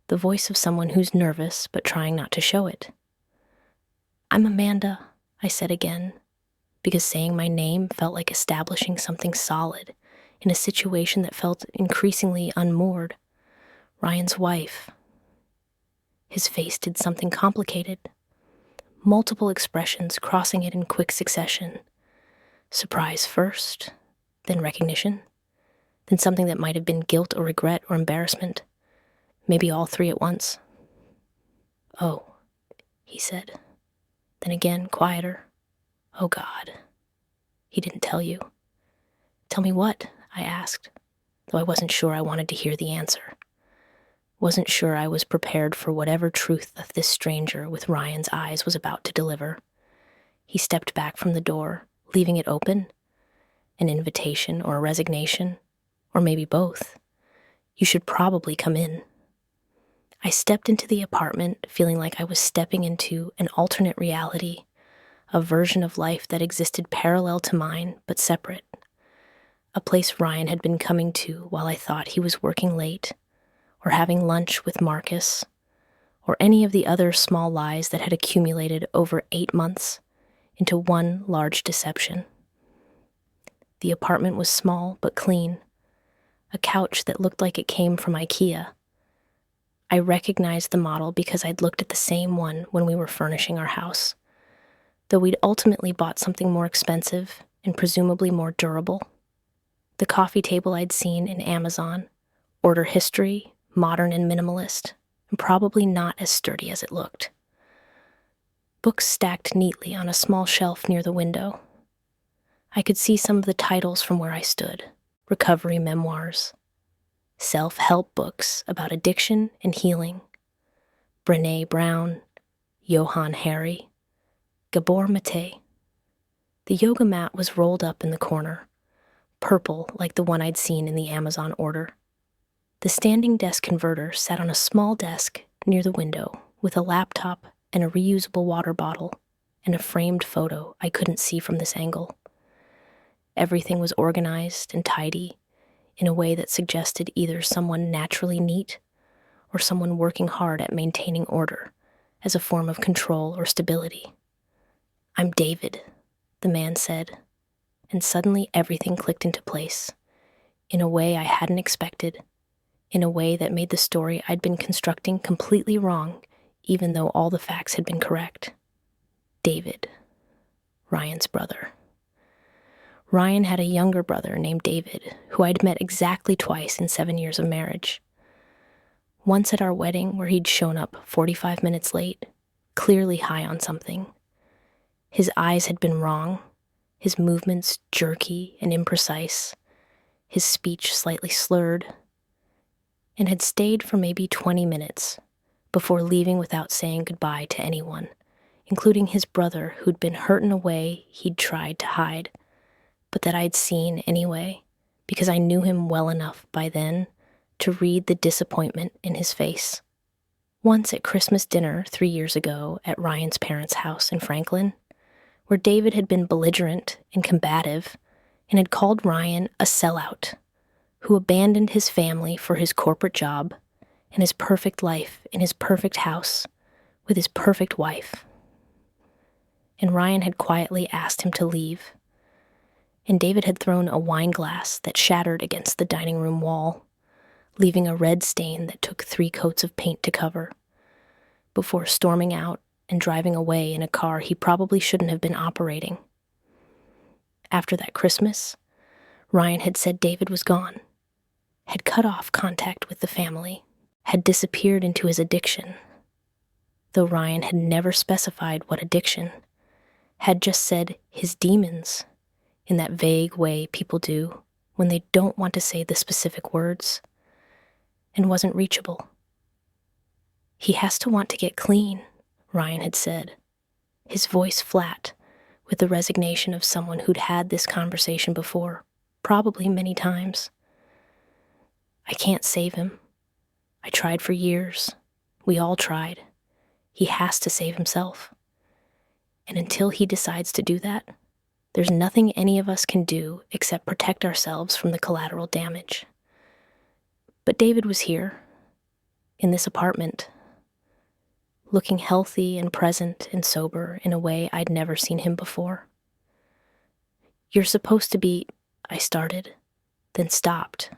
the voice of someone who's nervous but trying not to show it. "I'm Amanda," I said again, because saying my name felt like establishing something solid in a situation that felt increasingly unmoored. Ryan's wife. His face did something complicated. Multiple expressions crossing it in quick succession. Surprise first, then recognition, then something that might have been guilt or regret or embarrassment. Maybe all 3 at once. "Oh," he said. Then again, quieter. "Oh God. He didn't tell you." "Tell me what?" I asked, though I wasn't sure I wanted to hear the answer. Wasn't sure I was prepared for whatever truth that this stranger with Ryan's eyes was about to deliver. He stepped back from the door, leaving it open. An invitation or a resignation, or maybe both. "You should probably come in." I stepped into the apartment feeling like I was stepping into an alternate reality, a version of life that existed parallel to mine but separate. A place Ryan had been coming to while I thought he was working late, or having lunch with Marcus, or any of the other small lies that had accumulated over 8 months into one large deception. The apartment was small but clean, a couch that looked like it came from IKEA. I recognized the model because I'd looked at the same one when we were furnishing our house, though we'd ultimately bought something more expensive and presumably more durable. The coffee table I'd seen in Amazon, order history, modern and minimalist, and probably not as sturdy as it looked. Books stacked neatly on a small shelf near the window. I could see some of the titles from where I stood: recovery memoirs, self-help books about addiction and healing, Brené Brown, Johann Hari, Gabor Mate. The yoga mat was rolled up in the corner, purple like the one I'd seen in the Amazon order. The standing desk converter sat on a small desk near the window with a laptop and a reusable water bottle and a framed photo I couldn't see from this angle. Everything was organized and tidy in a way that suggested either someone naturally neat or someone working hard at maintaining order as a form of control or stability. "I'm David," the man said, and suddenly everything clicked into place, in a way I hadn't expected, in a way that made the story I'd been constructing completely wrong, even though all the facts had been correct. David, Ryan's brother. Ryan had a younger brother named David, who I'd met exactly twice in 7 years of marriage. Once at our wedding, where he'd shown up 45 minutes late, clearly high on something. His eyes had been wrong, his movements jerky and imprecise, his speech slightly slurred, and had stayed for maybe 20 minutes before leaving without saying goodbye to anyone, including his brother who'd been hurt in a way he'd tried to hide, but that I'd seen anyway, because I knew him well enough by then to read the disappointment in his face. Once at Christmas dinner 3 years ago at Ryan's parents' house in Franklin, where David had been belligerent and combative and had called Ryan a sellout, who abandoned his family for his corporate job and his perfect life in his perfect house with his perfect wife. And Ryan had quietly asked him to leave, and David had thrown a wine glass that shattered against the dining room wall, leaving a red stain that took 3 coats of paint to cover, before storming out and driving away in a car he probably shouldn't have been operating. After that Christmas, Ryan had said David was gone, had cut off contact with the family, had disappeared into his addiction, though Ryan had never specified what addiction, had just said his demons in that vague way people do when they don't want to say the specific words, and wasn't reachable. "He has to want to get clean," Ryan had said, his voice flat with the resignation of someone who'd had this conversation before, probably many times. "I can't save him. I tried for years. We all tried. He has to save himself. And until he decides to do that, there's nothing any of us can do except protect ourselves from the collateral damage." But David was here, in this apartment, looking healthy and present and sober in a way I'd never seen him before. "You're supposed to be," I started, then stopped,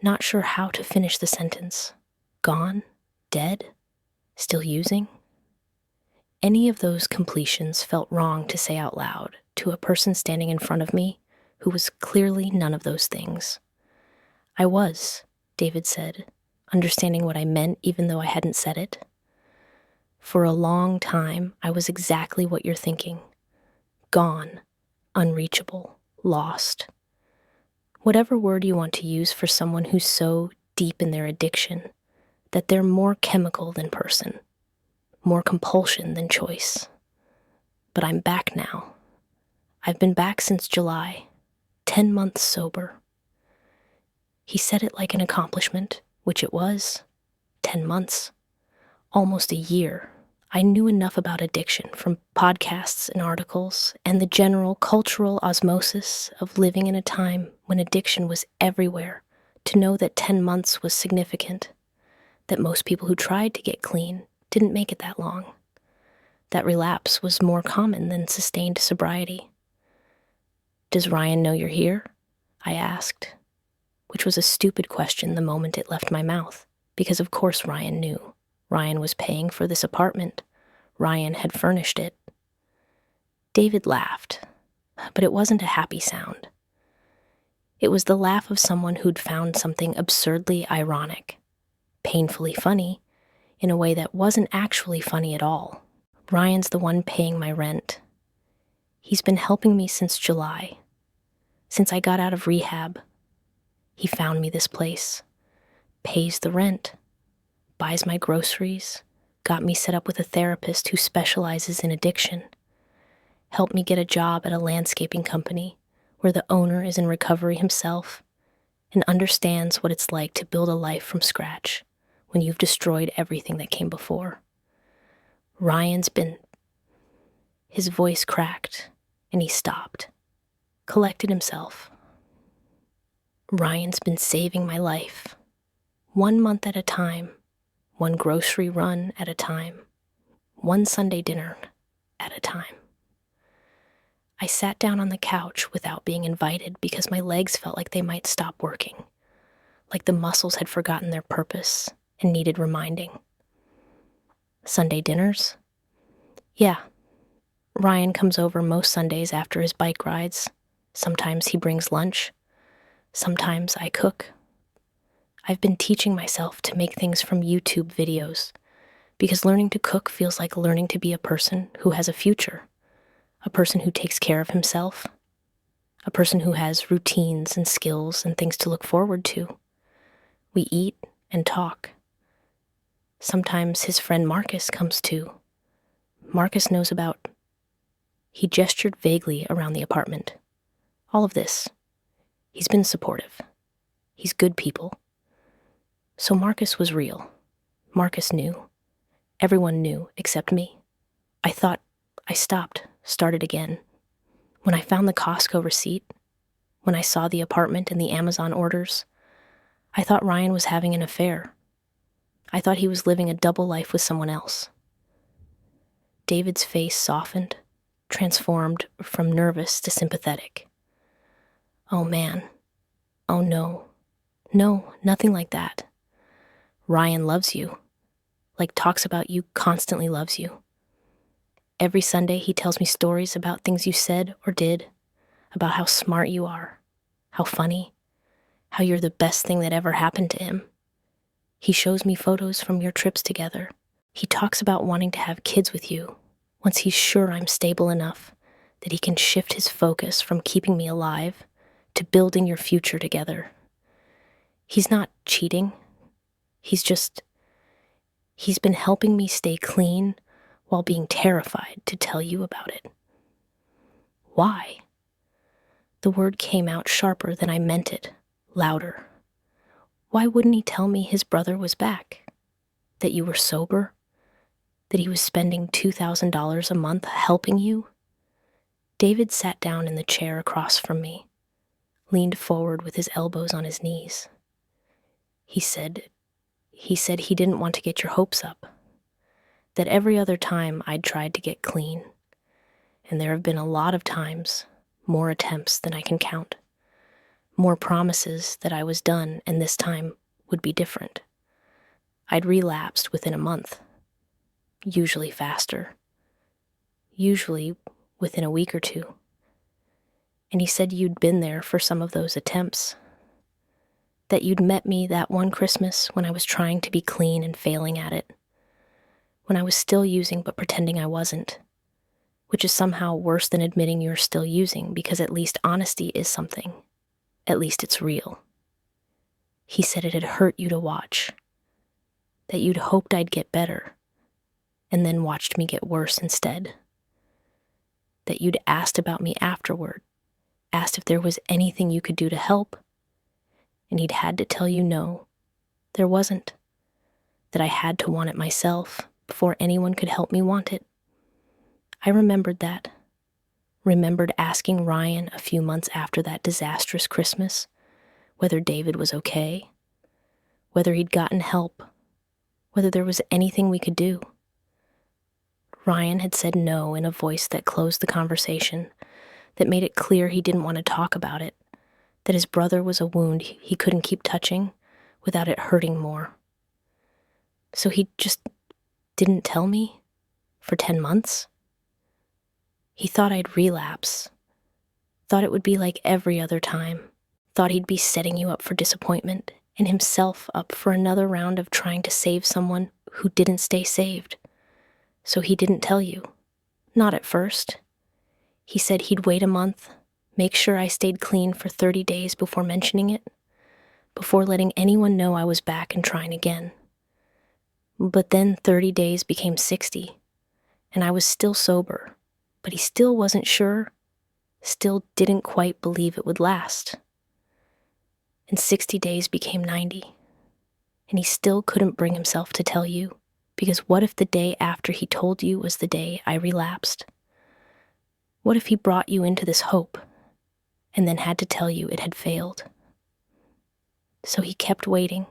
not sure how to finish the sentence. Gone? Dead? Still using? Any of those completions felt wrong to say out loud to a person standing in front of me who was clearly none of those things. "I was," David said, understanding what I meant even though I hadn't said it. "For a long time, I was exactly what you're thinking. Gone, unreachable, lost. Whatever word you want to use for someone who's so deep in their addiction that they're more chemical than person, more compulsion than choice. But I'm back now. I've been back since July, 10 months sober." He said it like an accomplishment, which it was. 10 months. Almost a year. I knew enough about addiction from podcasts and articles and the general cultural osmosis of living in a time when addiction was everywhere to know that 10 months was significant, that most people who tried to get clean didn't make it that long, that relapse was more common than sustained sobriety. "Does Ryan know you're here?" I asked, which was a stupid question the moment it left my mouth, because of course Ryan knew. Ryan was paying for this apartment. Ryan had furnished it. David laughed, but it wasn't a happy sound. It was the laugh of someone who'd found something absurdly ironic, painfully funny, in a way that wasn't actually funny at all. "Ryan's the one paying my rent. He's been helping me since July, since I got out of rehab. He found me this place, pays the rent, buys my groceries, got me set up with a therapist who specializes in addiction, helped me get a job at a landscaping company where the owner is in recovery himself and understands what it's like to build a life from scratch when you've destroyed everything that came before. Ryan's been..." His voice cracked, and he stopped, collected himself. Ryan's been saving my life, 1 month at a time, one grocery run at a time, one Sunday dinner at a time. I sat down on the couch without being invited because my legs felt like they might stop working, like the muscles had forgotten their purpose and needed reminding. Sunday dinners? Yeah. Ryan comes over most Sundays after his bike rides. Sometimes he brings lunch. Sometimes I cook. I've been teaching myself to make things from YouTube videos because learning to cook feels like learning to be a person who has a future, a person who takes care of himself, a person who has routines and skills and things to look forward to. We eat and talk. Sometimes his friend Marcus comes too. Marcus knows about... He gestured vaguely around the apartment. All of this. He's been supportive. He's good people. So Marcus was real. Marcus knew. Everyone knew except me. I thought I started again. When I found the Costco receipt, when I saw the apartment and the Amazon orders, I thought Ryan was having an affair. I thought he was living a double life with someone else. David's face softened, transformed from nervous to sympathetic. Oh man. Oh no. No, nothing like that. Ryan loves you. Like talks about you, constantly loves you. Every Sunday he tells me stories about things you said or did, about how smart you are, how funny, how you're the best thing that ever happened to him. He shows me photos from your trips together. He talks about wanting to have kids with you once he's sure I'm stable enough that he can shift his focus from keeping me alive to building your future together. He's not cheating. He's been helping me stay clean while being terrified to tell you about it. Why? The word came out sharper than I meant it, louder. Why wouldn't he tell me his brother was back? That you were sober? That he was spending $2,000 a month helping you? David sat down in the chair across from me, leaned forward with his elbows on his knees. He said he didn't want to get your hopes up. That every other time I'd tried to get clean, and there have been a lot of times, more attempts than I can count, more promises that I was done and this time would be different. I'd relapsed within a month, usually faster, usually within a week or two. And he said you'd been there for some of those attempts, that you'd met me that one Christmas when I was trying to be clean and failing at it, when I was still using but pretending I wasn't, which is somehow worse than admitting you're still using because at least honesty is something. At least it's real. He said it had hurt you to watch, that you'd hoped I'd get better, and then watched me get worse instead. That you'd asked about me afterward, asked if there was anything you could do to help, and he'd had to tell you no, there wasn't. That I had to want it myself before anyone could help me want it. I remembered that. Remembered asking Ryan a few months after that disastrous Christmas whether David was okay, whether he'd gotten help, whether there was anything we could do. Ryan had said no in a voice that closed the conversation, that made it clear he didn't want to talk about it, that his brother was a wound he couldn't keep touching without it hurting more. So he just didn't tell me for 10 months? He thought I'd relapse, thought it would be like every other time, thought he'd be setting you up for disappointment and himself up for another round of trying to save someone who didn't stay saved. So he didn't tell you. Not at first. He said he'd wait a month, make sure I stayed clean for 30 days before mentioning it, before letting anyone know I was back and trying again. But then 30 days became 60, and I was still sober, but he still wasn't sure, still didn't quite believe it would last. And 60 days became 90, and he still couldn't bring himself to tell you, because what if the day after he told you was the day I relapsed? What if he brought you into this hope, and then had to tell you it had failed. So he kept waiting.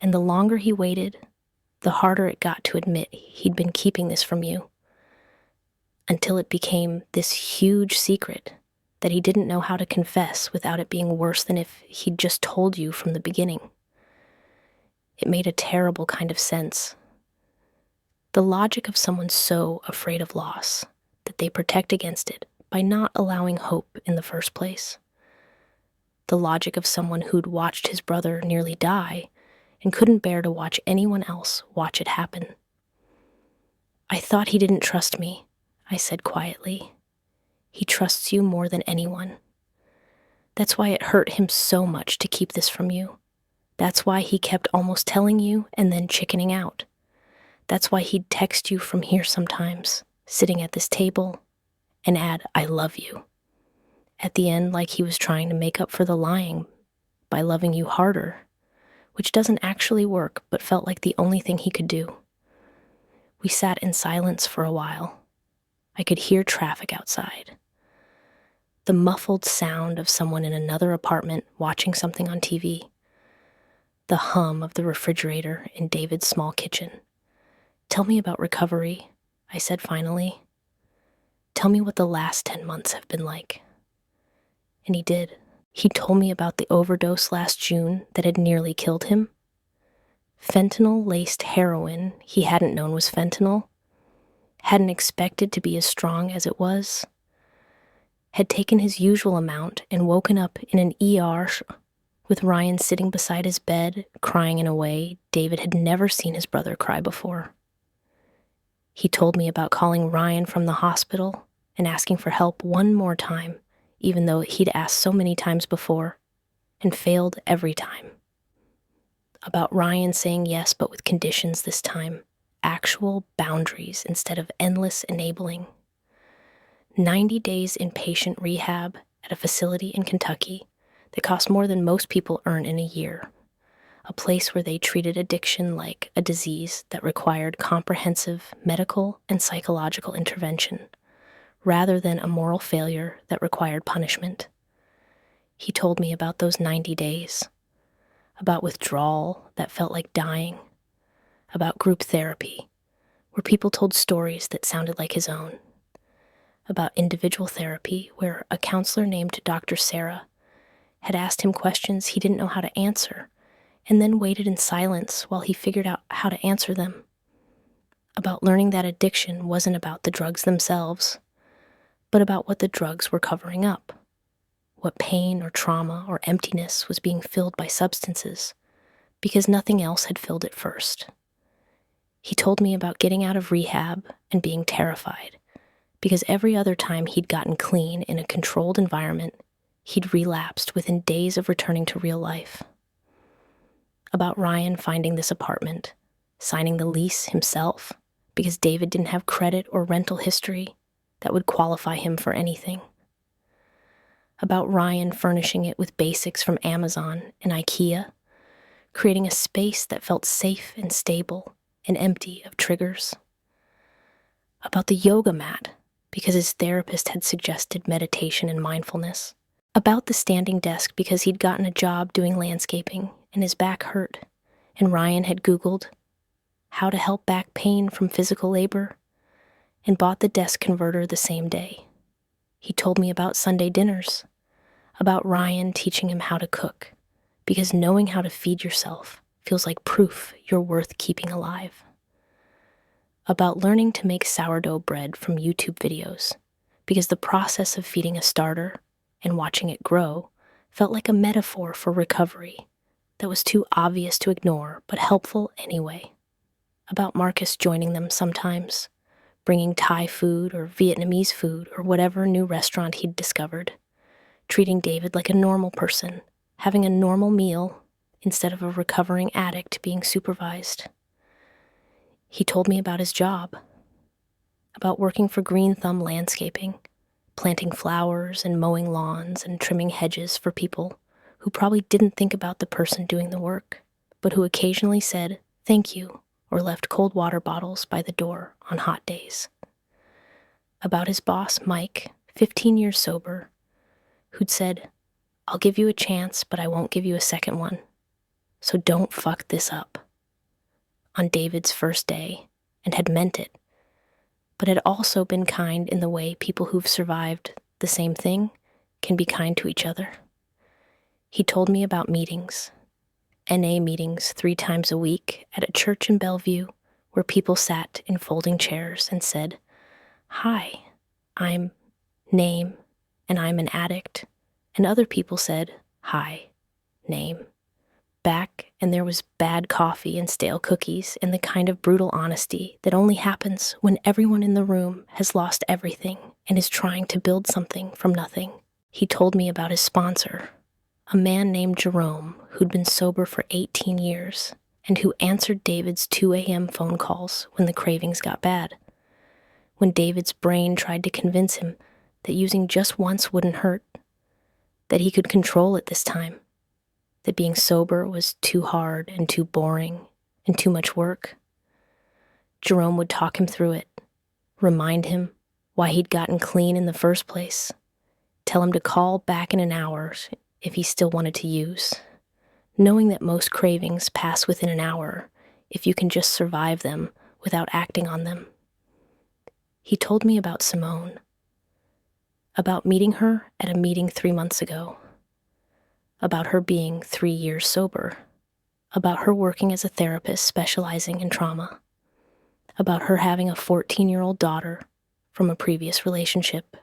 And the longer he waited, the harder it got to admit he'd been keeping this from you, until it became this huge secret that he didn't know how to confess without it being worse than if he'd just told you from the beginning. It made a terrible kind of sense. The logic of someone so afraid of loss that they protect against it by not allowing hope in the first place. The logic of someone who'd watched his brother nearly die and couldn't bear to watch anyone else watch it happen. "I thought he didn't trust me," I said quietly. "He trusts you more than anyone. That's why it hurt him so much to keep this from you. That's why he kept almost telling you and then chickening out. That's why he'd text you from here sometimes, sitting at this table, and add, 'I love you,' at the end, like he was trying to make up for the lying by loving you harder, which doesn't actually work but felt like the only thing he could do." We sat in silence for a while. I could hear traffic outside. The muffled sound of someone in another apartment watching something on TV. The hum of the refrigerator in David's small kitchen. "Tell me about recovery," I said finally. "Tell me what the last 10 months have been like." And he did. He told me about the overdose last June that had nearly killed him. Fentanyl-laced heroin he hadn't known was fentanyl, hadn't expected to be as strong as it was, had taken his usual amount and woken up in an ER with Ryan sitting beside his bed, crying in a way David had never seen his brother cry before. He told me about calling Ryan from the hospital and asking for help one more time, even though he'd asked so many times before, and failed every time. About Ryan saying yes, but with conditions this time, actual boundaries instead of endless enabling. 90 days inpatient rehab at a facility in Kentucky that cost more than most people earn in a year. A place where they treated addiction like a disease that required comprehensive medical and psychological intervention, rather than a moral failure that required punishment. He told me about those 90 days, about withdrawal that felt like dying, about group therapy, where people told stories that sounded like his own, about individual therapy, where a counselor named Dr. Sarah had asked him questions he didn't know how to answer, and then waited in silence while he figured out how to answer them, about learning that addiction wasn't about the drugs themselves, but about what the drugs were covering up, what pain or trauma or emptiness was being filled by substances, because nothing else had filled it first. He told me about getting out of rehab and being terrified, because every other time he'd gotten clean in a controlled environment, he'd relapsed within days of returning to real life. About Ryan finding this apartment, signing the lease himself, because David didn't have credit or rental history that would qualify him for anything. About Ryan furnishing it with basics from Amazon and IKEA, creating a space that felt safe and stable and empty of triggers. About the yoga mat, because his therapist had suggested meditation and mindfulness. About the standing desk, because he'd gotten a job doing landscaping and his back hurt, and Ryan had Googled how to help back pain from physical labor and bought the desk converter the same day. He told me about Sunday dinners, about Ryan teaching him how to cook, because knowing how to feed yourself feels like proof you're worth keeping alive. About learning to make sourdough bread from YouTube videos, because the process of feeding a starter and watching it grow felt like a metaphor for recovery that was too obvious to ignore but helpful anyway. About Marcus joining them sometimes, bringing Thai food or Vietnamese food or whatever new restaurant he'd discovered, treating David like a normal person, having a normal meal instead of a recovering addict being supervised. He told me about his job, about working for Green Thumb Landscaping, planting flowers and mowing lawns and trimming hedges for people who probably didn't think about the person doing the work, but who occasionally said thank you or left cold water bottles by the door on hot days. About his boss, Mike, 15 years sober, who'd said, "I'll give you a chance, but I won't give you a second one. So don't fuck this up," on David's first day, and had meant it, but had also been kind in the way people who've survived the same thing can be kind to each other. He told me about meetings, NA meetings 3 times a week at a church in Bellevue where people sat in folding chairs and said, "Hi, I'm name, and I'm an addict," and other people said, "Hi, name," back, and there was bad coffee and stale cookies and the kind of brutal honesty that only happens when everyone in the room has lost everything and is trying to build something from nothing. He told me about his sponsor, a man named Jerome who'd been sober for 18 years and who answered David's 2 a.m. phone calls when the cravings got bad, when David's brain tried to convince him that using just once wouldn't hurt, that he could control it this time, that being sober was too hard and too boring and too much work. Jerome would talk him through it, remind him why he'd gotten clean in the first place, tell him to call back in an hour if he still wanted to use, knowing that most cravings pass within an hour if you can just survive them without acting on them. He told me about Simone, about meeting her at a meeting 3 months ago, about her being 3 years sober, about her working as a therapist specializing in trauma, about her having a 14-year-old daughter from a previous relationship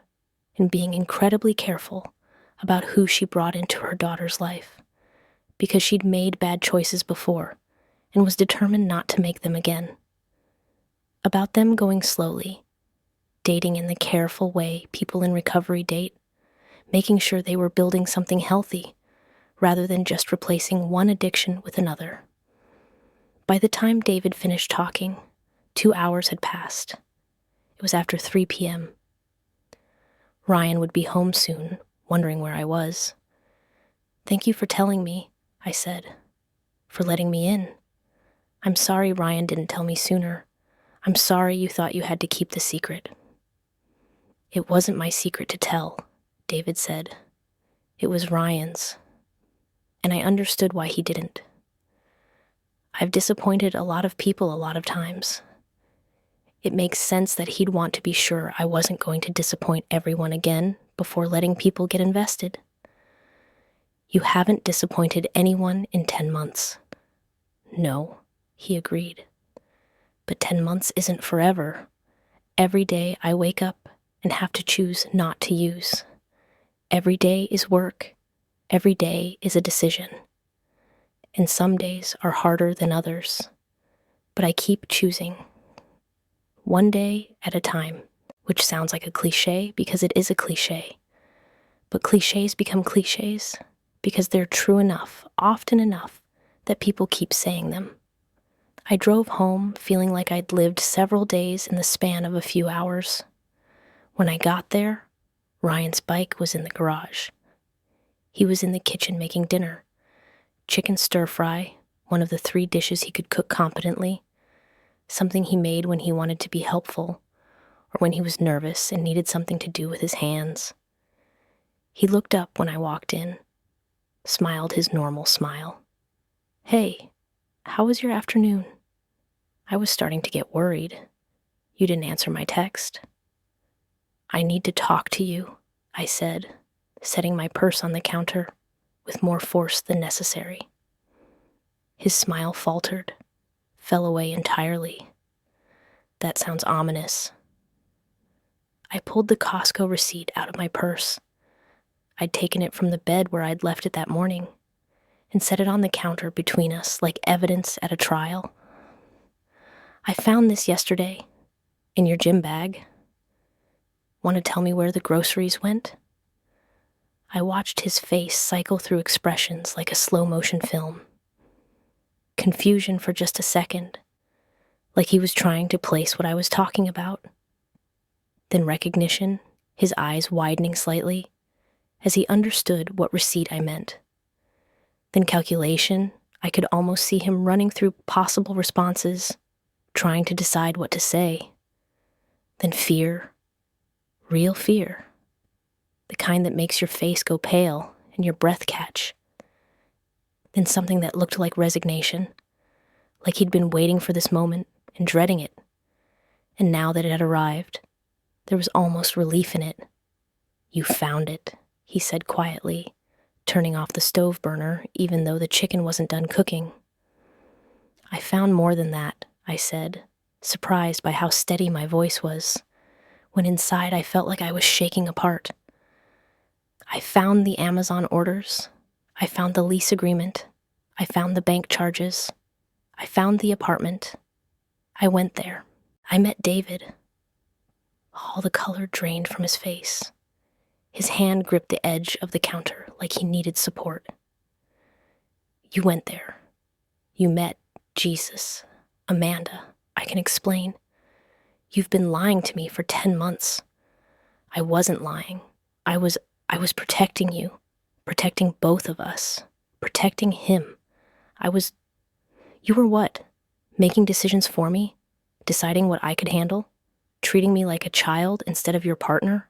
and being incredibly careful about who she brought into her daughter's life because she'd made bad choices before and was determined not to make them again. About them going slowly, dating in the careful way people in recovery date, making sure they were building something healthy rather than just replacing one addiction with another. By the time David finished talking, 2 hours had passed. It was after 3 p.m. Ryan would be home soon, wondering where I was. "Thank you for telling me," I said, "for letting me in. I'm sorry Ryan didn't tell me sooner. I'm sorry you thought you had to keep the secret." "It wasn't my secret to tell," David said. "It was Ryan's. And I understood why he didn't. I've disappointed a lot of people a lot of times. It makes sense that he'd want to be sure I wasn't going to disappoint everyone again before letting people get invested. You haven't disappointed anyone in 10 months. No, he agreed. But 10 months isn't forever. Every day I wake up and have to choose not to use. Every day is work. Every day is a decision. And some days are harder than others. But I keep choosing. One day at a time, which sounds like a cliche because it is a cliche. But cliches become cliches because they're true enough, often enough, that people keep saying them. I drove home feeling like I'd lived several days in the span of a few hours. When I got there, Ryan's bike was in the garage. He was in the kitchen making dinner. Chicken stir-fry, one of the 3 dishes he could cook competently, something he made when he wanted to be helpful, or when he was nervous and needed something to do with his hands. He looked up when I walked in, smiled his normal smile. "Hey, how was your afternoon?" I was starting to get worried. "You didn't answer my text." "I need to talk to you," I said, setting my purse on the counter with more force than necessary. His smile faltered, fell away entirely. That sounds ominous. I pulled the Costco receipt out of my purse. I'd taken it from the bed where I'd left it that morning and set it on the counter between us like evidence at a trial. "I found this yesterday, in your gym bag. Want to tell me where the groceries went?" I watched his face cycle through expressions like a slow-motion film. Confusion for just a second, like he was trying to place what I was talking about. Then recognition, his eyes widening slightly, as he understood what receipt I meant. Then calculation, I could almost see him running through possible responses, trying to decide what to say. Then fear, real fear. the kind that makes your face go pale and your breath catch. Then something that looked like resignation, like he'd been waiting for this moment and dreading it. And now that it had arrived, there was almost relief in it. "You found it," he said quietly, turning off the stove burner even though the chicken wasn't done cooking. "I found more than that," I said, surprised by how steady my voice was, when inside I felt like I was shaking apart. "I found the Amazon orders. I found the lease agreement. I found the bank charges. I found the apartment. I went there. I met David." All the color drained from his face. His hand gripped the edge of the counter like he needed support. "You went there. You met Jesus. Amanda, I can explain. You've been lying to me for 10 months. I wasn't lying. I was protecting you, protecting both of us, protecting him. You were what? Making decisions for me? Deciding what I could handle? Treating me like a child instead of your partner?"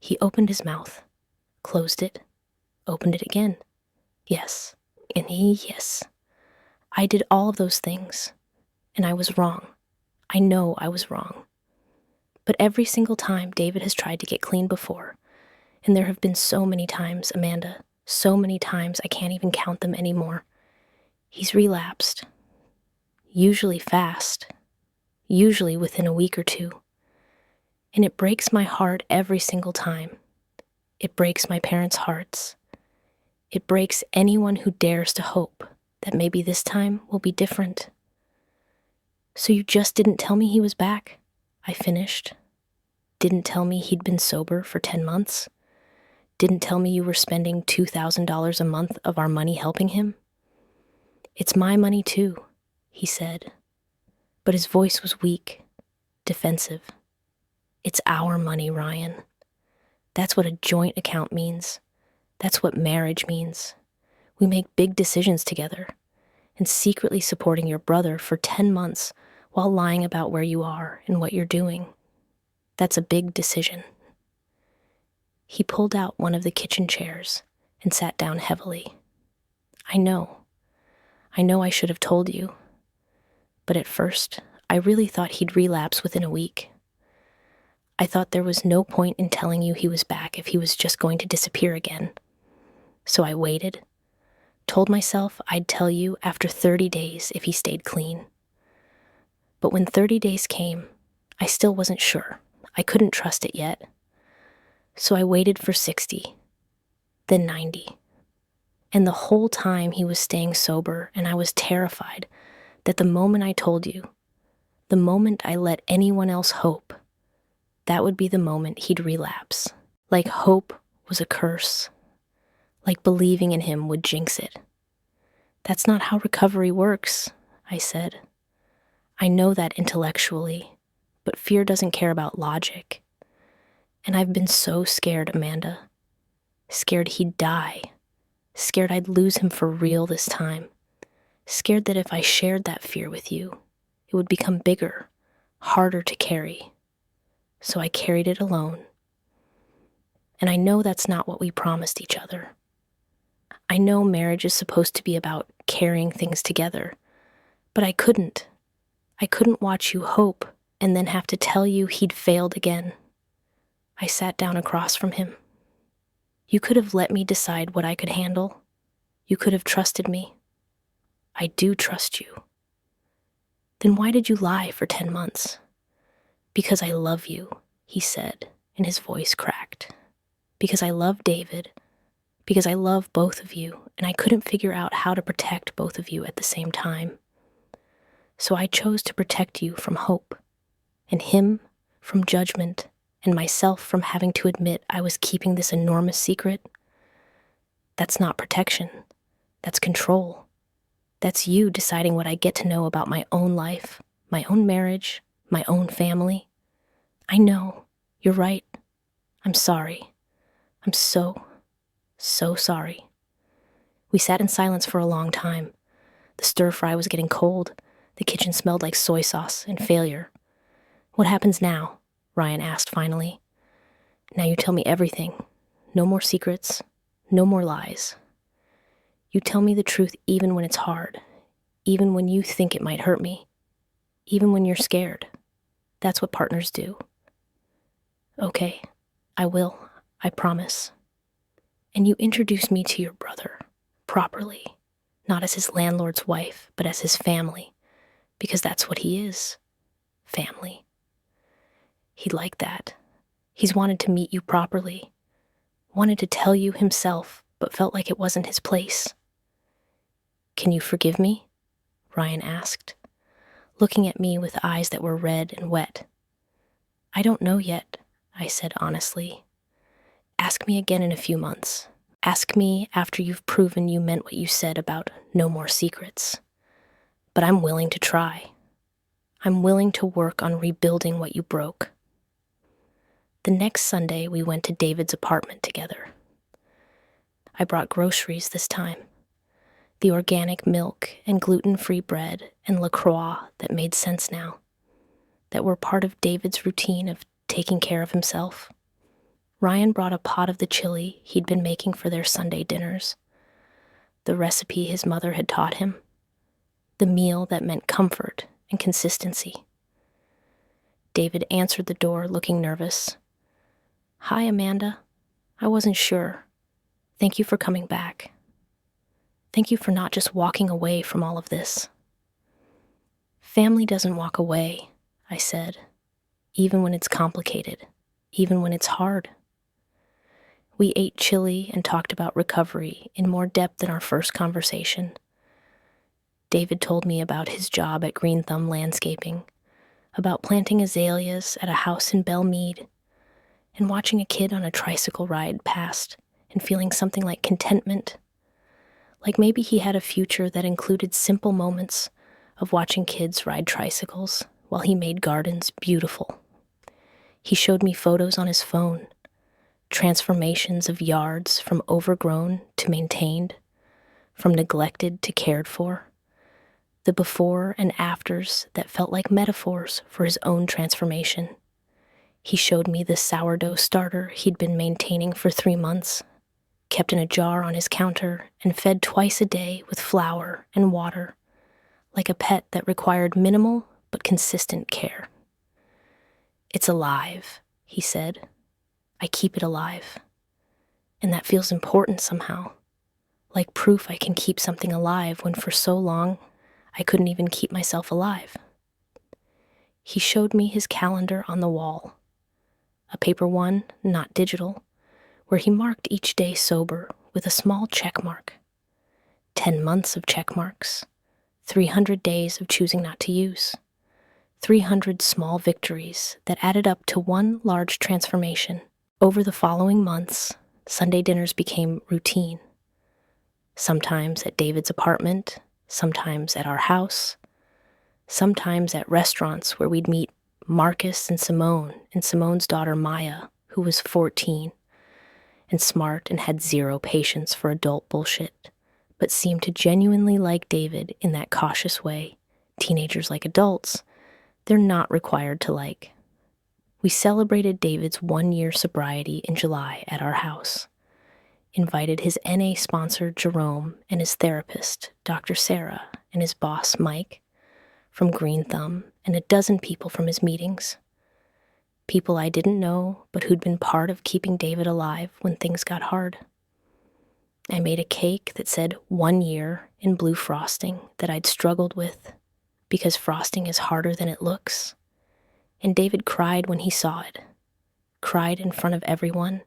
He opened his mouth, closed it, opened it again. Yes, and yes. I did all of those things, and I was wrong. I know I was wrong. But every single time David has tried to get clean before, and there have been so many times, Amanda, so many times I can't even count them anymore, he's relapsed. Usually fast, usually within a week or two. And it breaks my heart every single time. It breaks my parents' hearts. It breaks anyone who dares to hope that maybe this time will be different. "So you just didn't tell me he was back?" I finished. "Didn't tell me he'd been sober for 10 months? Didn't tell me you were spending $2,000 a month of our money helping him?" "It's my money too," he said. But his voice was weak, defensive. "It's our money, Ryan. That's what a joint account means. That's what marriage means. We make big decisions together, and secretly supporting your brother for 10 months while lying about where you are and what you're doing. That's a big decision." He pulled out one of the kitchen chairs and sat down heavily. I know I should have told you. But at first, I really thought he'd relapse within a week. I thought there was no point in telling you he was back if he was just going to disappear again. So I waited, told myself I'd tell you after 30 days if he stayed clean. But when 30 days came, I still wasn't sure. I couldn't trust it yet. So I waited for 60, then 90. And the whole time he was staying sober, and I was terrified that the moment I told you, the moment I let anyone else hope, that would be the moment he'd relapse. Like hope was a curse. Like believing in him would jinx it. "That's not how recovery works," I said. "I know that intellectually, but fear doesn't care about logic. And I've been so scared, Amanda. Scared he'd die. Scared I'd lose him for real this time. Scared that if I shared that fear with you, it would become bigger, harder to carry. So I carried it alone. And I know that's not what we promised each other. I know marriage is supposed to be about carrying things together, but I couldn't. I couldn't watch you hope and then have to tell you he'd failed again." I sat down across from him. "You could have let me decide what I could handle. You could have trusted me. I do trust you. Then why did you lie for 10 months? "Because I love you," he said, and his voice cracked. "Because I love David. Because I love both of you, and I couldn't figure out how to protect both of you at the same time. So I chose to protect you from hope, and him from judgment, and myself from having to admit I was keeping this enormous secret. That's not protection. That's control. That's you deciding what I get to know about my own life, my own marriage, my own family. I know. You're right. I'm sorry. I'm so sorry." We sat in silence for a long time. The stir-fry was getting cold. The kitchen smelled like soy sauce and failure. "What happens now?" Ryan asked finally. Now you tell me everything. No more secrets. No more lies. You tell me the truth even when it's hard. Even when you think it might hurt me. Even when you're scared. That's what partners do. Okay, I will. I promise. And you introduce me to your brother, properly. Not as his landlord's wife, but as his family. Because that's what he is. Family. He'd like that. He's wanted to meet you properly. Wanted to tell you himself, but felt like it wasn't his place. Can you forgive me? Ryan asked, looking at me with eyes that were red and wet. I don't know yet, I said honestly. Ask me again in a few months. Ask me after you've proven you meant what you said about no more secrets. But I'm willing to try. I'm willing to work on rebuilding what you broke. The next Sunday, we went to David's apartment together. I brought groceries this time. The organic milk and gluten-free bread and LaCroix that made sense now, that were part of David's routine of taking care of himself. Ryan brought a pot of the chili he'd been making for their Sunday dinners, the recipe his mother had taught him, the meal that meant comfort and consistency. David answered the door looking nervous. Hi, Amanda. I wasn't sure. Thank you for coming back. Thank you for not just walking away from all of this. Family doesn't walk away, I said, even when it's complicated, even when it's hard. We ate chili and talked about recovery in more depth than our first conversation. David told me about his job at Green Thumb Landscaping, about planting azaleas at a house in Belmead, and watching a kid on a tricycle ride past and feeling something like contentment. Like maybe he had a future that included simple moments of watching kids ride tricycles while he made gardens beautiful. He showed me photos on his phone, transformations of yards from overgrown to maintained, from neglected to cared for, the before and afters that felt like metaphors for his own transformation. He showed me the sourdough starter he'd been maintaining for 3 months, kept in a jar on his counter and fed twice a day with flour and water, like a pet that required minimal but consistent care. It's alive, he said. I keep it alive. And that feels important somehow, like proof I can keep something alive when for so long I couldn't even keep myself alive. He showed me his calendar on the wall, a paper one, not digital, where he marked each day sober with a small check mark. 10 months of check marks, 300 days of choosing not to use, 300 small victories that added up to one large transformation. Over the following months, Sunday dinners became routine. Sometimes at David's apartment, sometimes at our house, sometimes at restaurants where we'd meet Marcus and Simone's daughter Maya, who was 14, and smart and had zero patience for adult bullshit, but seemed to genuinely like David in that cautious way teenagers like adults, they're not required to like. We celebrated David's 1-year sobriety in July at our house, invited his NA sponsor Jerome and his therapist, Dr. Sarah, and his boss Mike, from Green Thumb, and a dozen people from his meetings. People I didn't know, but who'd been part of keeping David alive when things got hard. I made a cake that said 1 year in blue frosting that I'd struggled with, because frosting is harder than it looks. And David cried when he saw it, cried in front of everyone,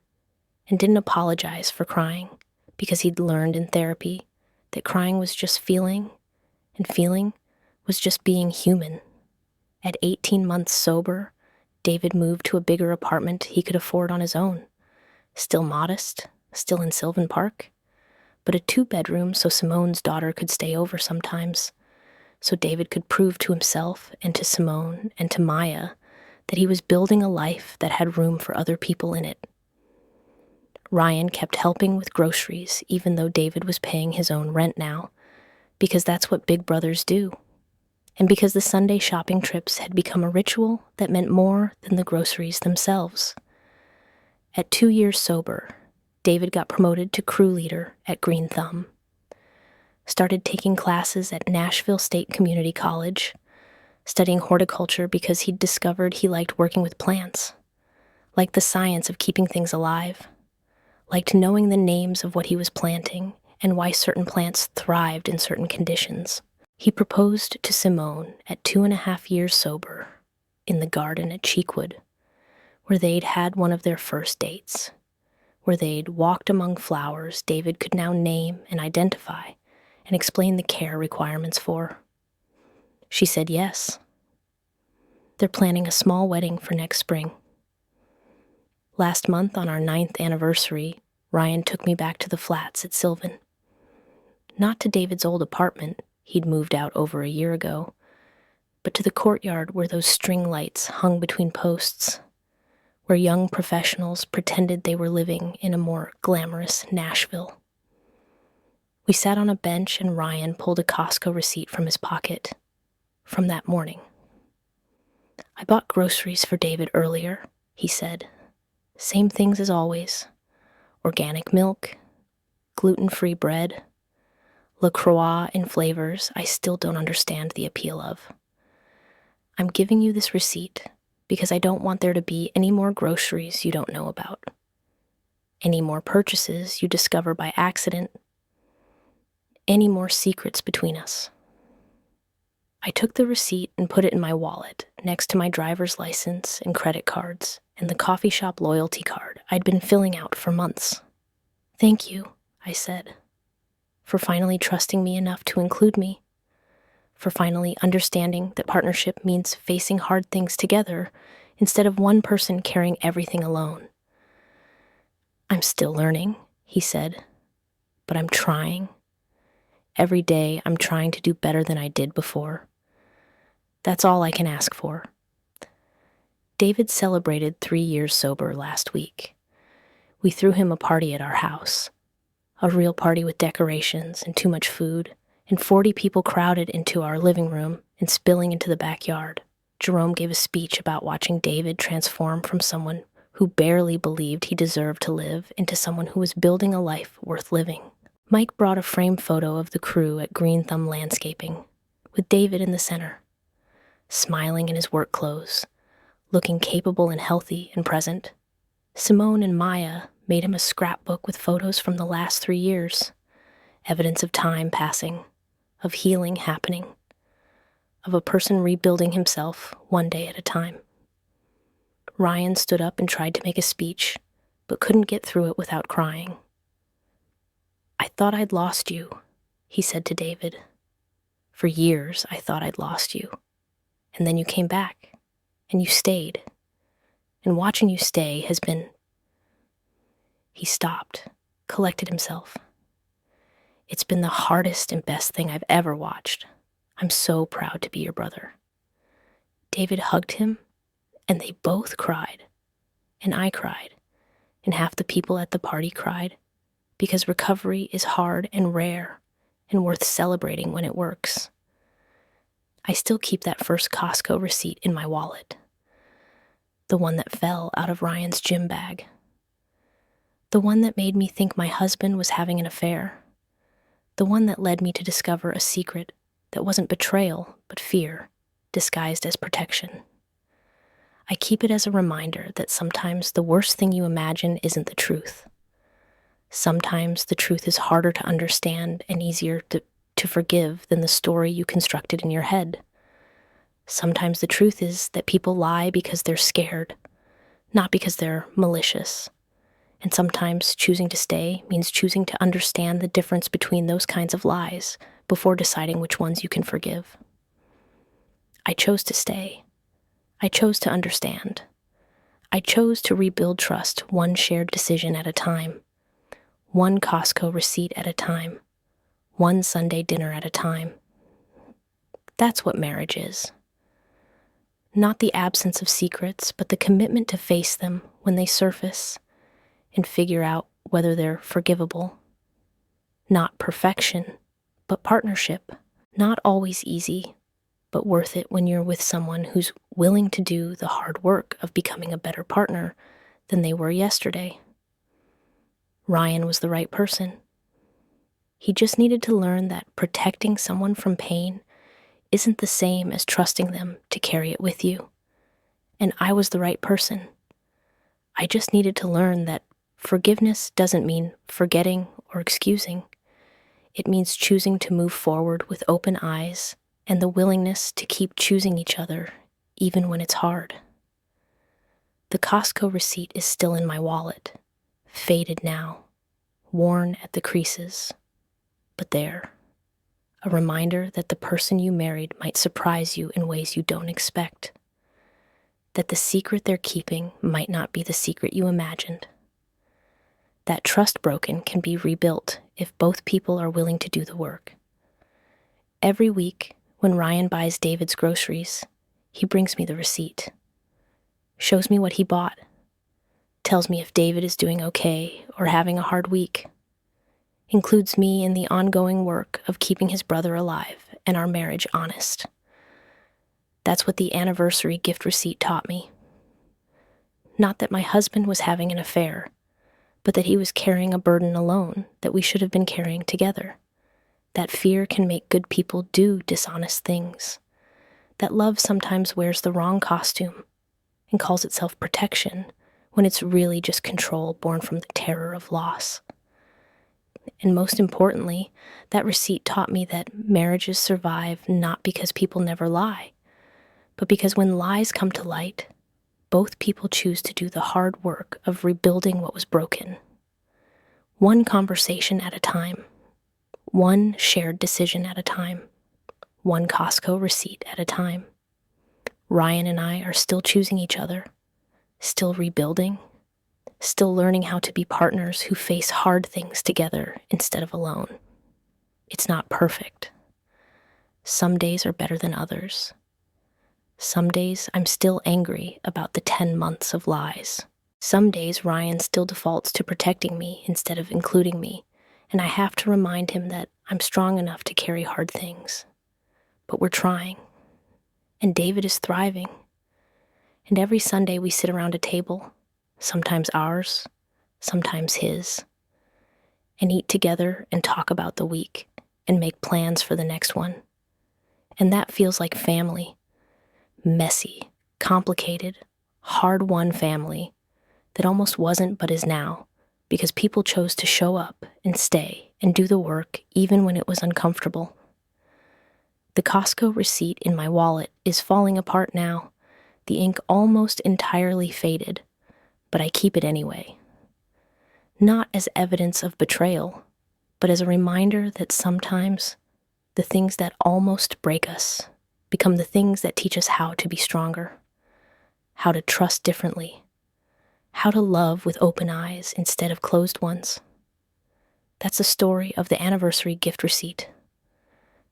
and didn't apologize for crying, because he'd learned in therapy that crying was just feeling, and feeling was just being human. At 18 months sober, David moved to a bigger apartment he could afford on his own. Still modest, still in Sylvan Park, but a 2-bedroom so Simone's daughter could stay over sometimes, so David could prove to himself and to Simone and to Maya that he was building a life that had room for other people in it. Ryan kept helping with groceries even though David was paying his own rent now, because that's what big brothers do. And because the Sunday shopping trips had become a ritual that meant more than the groceries themselves. At 2 years sober, David got promoted to crew leader at Green Thumb, started taking classes at Nashville State Community College, studying horticulture because he'd discovered he liked working with plants, liked the science of keeping things alive, liked knowing the names of what he was planting and why certain plants thrived in certain conditions. He proposed to Simone at 2.5 years sober in the garden at Cheekwood, where they'd had one of their first dates, where they'd walked among flowers David could now name and identify and explain the care requirements for. She said yes. They're planning a small wedding for next spring. Last month, on our 9th anniversary, Ryan took me back to the flats at Sylvan. Not to David's old apartment, he'd moved out over a year ago, but to the courtyard where those string lights hung between posts, where young professionals pretended they were living in a more glamorous Nashville. We sat on a bench and Ryan pulled a Costco receipt from his pocket from that morning. I bought groceries for David earlier, he said. Same things as always. Organic milk, gluten-free bread, LaCroix in flavors I still don't understand the appeal of. I'm giving you this receipt because I don't want there to be any more groceries you don't know about, any more purchases you discover by accident, any more secrets between us. I took the receipt and put it in my wallet next to my driver's license and credit cards and the coffee shop loyalty card I'd been filling out for months. Thank you, I said, for finally trusting me enough to include me, for finally understanding that partnership means facing hard things together instead of one person carrying everything alone. I'm still learning, he said, but I'm trying. Every day I'm trying to do better than I did before. That's all I can ask for. David celebrated 3 years sober last week. We threw him a party at our house, a real party with decorations and too much food, and 40 people crowded into our living room and spilling into the backyard. Jerome gave a speech about watching David transform from someone who barely believed he deserved to live into someone who was building a life worth living. Mike brought a framed photo of the crew at Green Thumb Landscaping, with David in the center, smiling in his work clothes, looking capable and healthy and present. Simone and Maya made him a scrapbook with photos from the last 3 years, evidence of time passing, of healing happening, of a person rebuilding himself one day at a time. Ryan stood up and tried to make a speech, but couldn't get through it without crying. I thought I'd lost you, he said to David. For years, I thought I'd lost you. And then you came back, and you stayed. And watching you stay has been... He stopped, collected himself. It's been the hardest and best thing I've ever watched. I'm so proud to be your brother. David hugged him, and they both cried. And I cried. And half the people at the party cried. Because recovery is hard and rare and worth celebrating when it works. I still keep that first Costco receipt in my wallet, the one that fell out of Ryan's gym bag, the one that made me think my husband was having an affair, the one that led me to discover a secret that wasn't betrayal but fear, disguised as protection. I keep it as a reminder that sometimes the worst thing you imagine isn't the truth. Sometimes the truth is harder to understand and easier to forgive than the story you constructed in your head. Sometimes the truth is that people lie because they're scared, not because they're malicious. And sometimes choosing to stay means choosing to understand the difference between those kinds of lies before deciding which ones you can forgive. I chose to stay. I chose to understand. I chose to rebuild trust one shared decision at a time. One Costco receipt at a time, one Sunday dinner at a time. That's what marriage is. Not the absence of secrets, but the commitment to face them when they surface and figure out whether they're forgivable. Not perfection, but partnership. Not always easy, but worth it when you're with someone who's willing to do the hard work of becoming a better partner than they were yesterday. Ryan was the right person. He just needed to learn that protecting someone from pain isn't the same as trusting them to carry it with you. And I was the right person. I just needed to learn that forgiveness doesn't mean forgetting or excusing. It means choosing to move forward with open eyes and the willingness to keep choosing each other, even when it's hard. The Costco receipt is still in my wallet, faded now, worn at the creases, but there. A reminder that the person you married might surprise you in ways you don't expect. That the secret they're keeping might not be the secret you imagined. That trust broken can be rebuilt if both people are willing to do the work. Every week, when Ryan buys David's groceries, he brings me the receipt, shows me what he bought, tells me if David is doing okay or having a hard week, includes me in the ongoing work of keeping his brother alive and our marriage honest. That's what the anniversary gift receipt taught me. Not that my husband was having an affair, but that he was carrying a burden alone that we should have been carrying together. That fear can make good people do dishonest things. That love sometimes wears the wrong costume and calls itself protection when it's really just control born from the terror of loss. And most importantly, that receipt taught me that marriages survive not because people never lie, but because when lies come to light, both people choose to do the hard work of rebuilding what was broken. One conversation at a time, one shared decision at a time, one Costco receipt at a time. Ryan and I are still choosing each other, still rebuilding, still learning how to be partners who face hard things together instead of alone. It's not perfect. Some days are better than others. Some days I'm still angry about the 10 months of lies. Some days Ryan still defaults to protecting me instead of including me, and I have to remind him that I'm strong enough to carry hard things. But we're trying. And David is thriving. And every Sunday we sit around a table, sometimes ours, sometimes his, and eat together and talk about the week and make plans for the next one. And that feels like family. Messy, complicated, hard-won family that almost wasn't but is now, because people chose to show up and stay and do the work even when it was uncomfortable. The Costco receipt in my wallet is falling apart now, the ink almost entirely faded, but I keep it anyway. Not as evidence of betrayal, but as a reminder that sometimes the things that almost break us become the things that teach us how to be stronger, how to trust differently, how to love with open eyes instead of closed ones. That's the story of the anniversary gift receipt.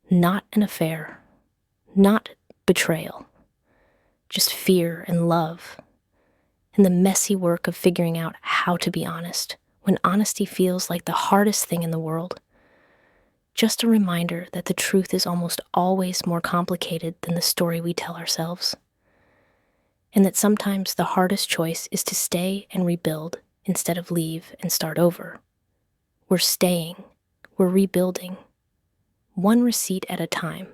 Not an affair, not betrayal, just fear and love, and the messy work of figuring out how to be honest when honesty feels like the hardest thing in the world. Just a reminder that the truth is almost always more complicated than the story we tell ourselves. And that sometimes the hardest choice is to stay and rebuild instead of leave and start over. We're staying, we're rebuilding, one receipt at a time,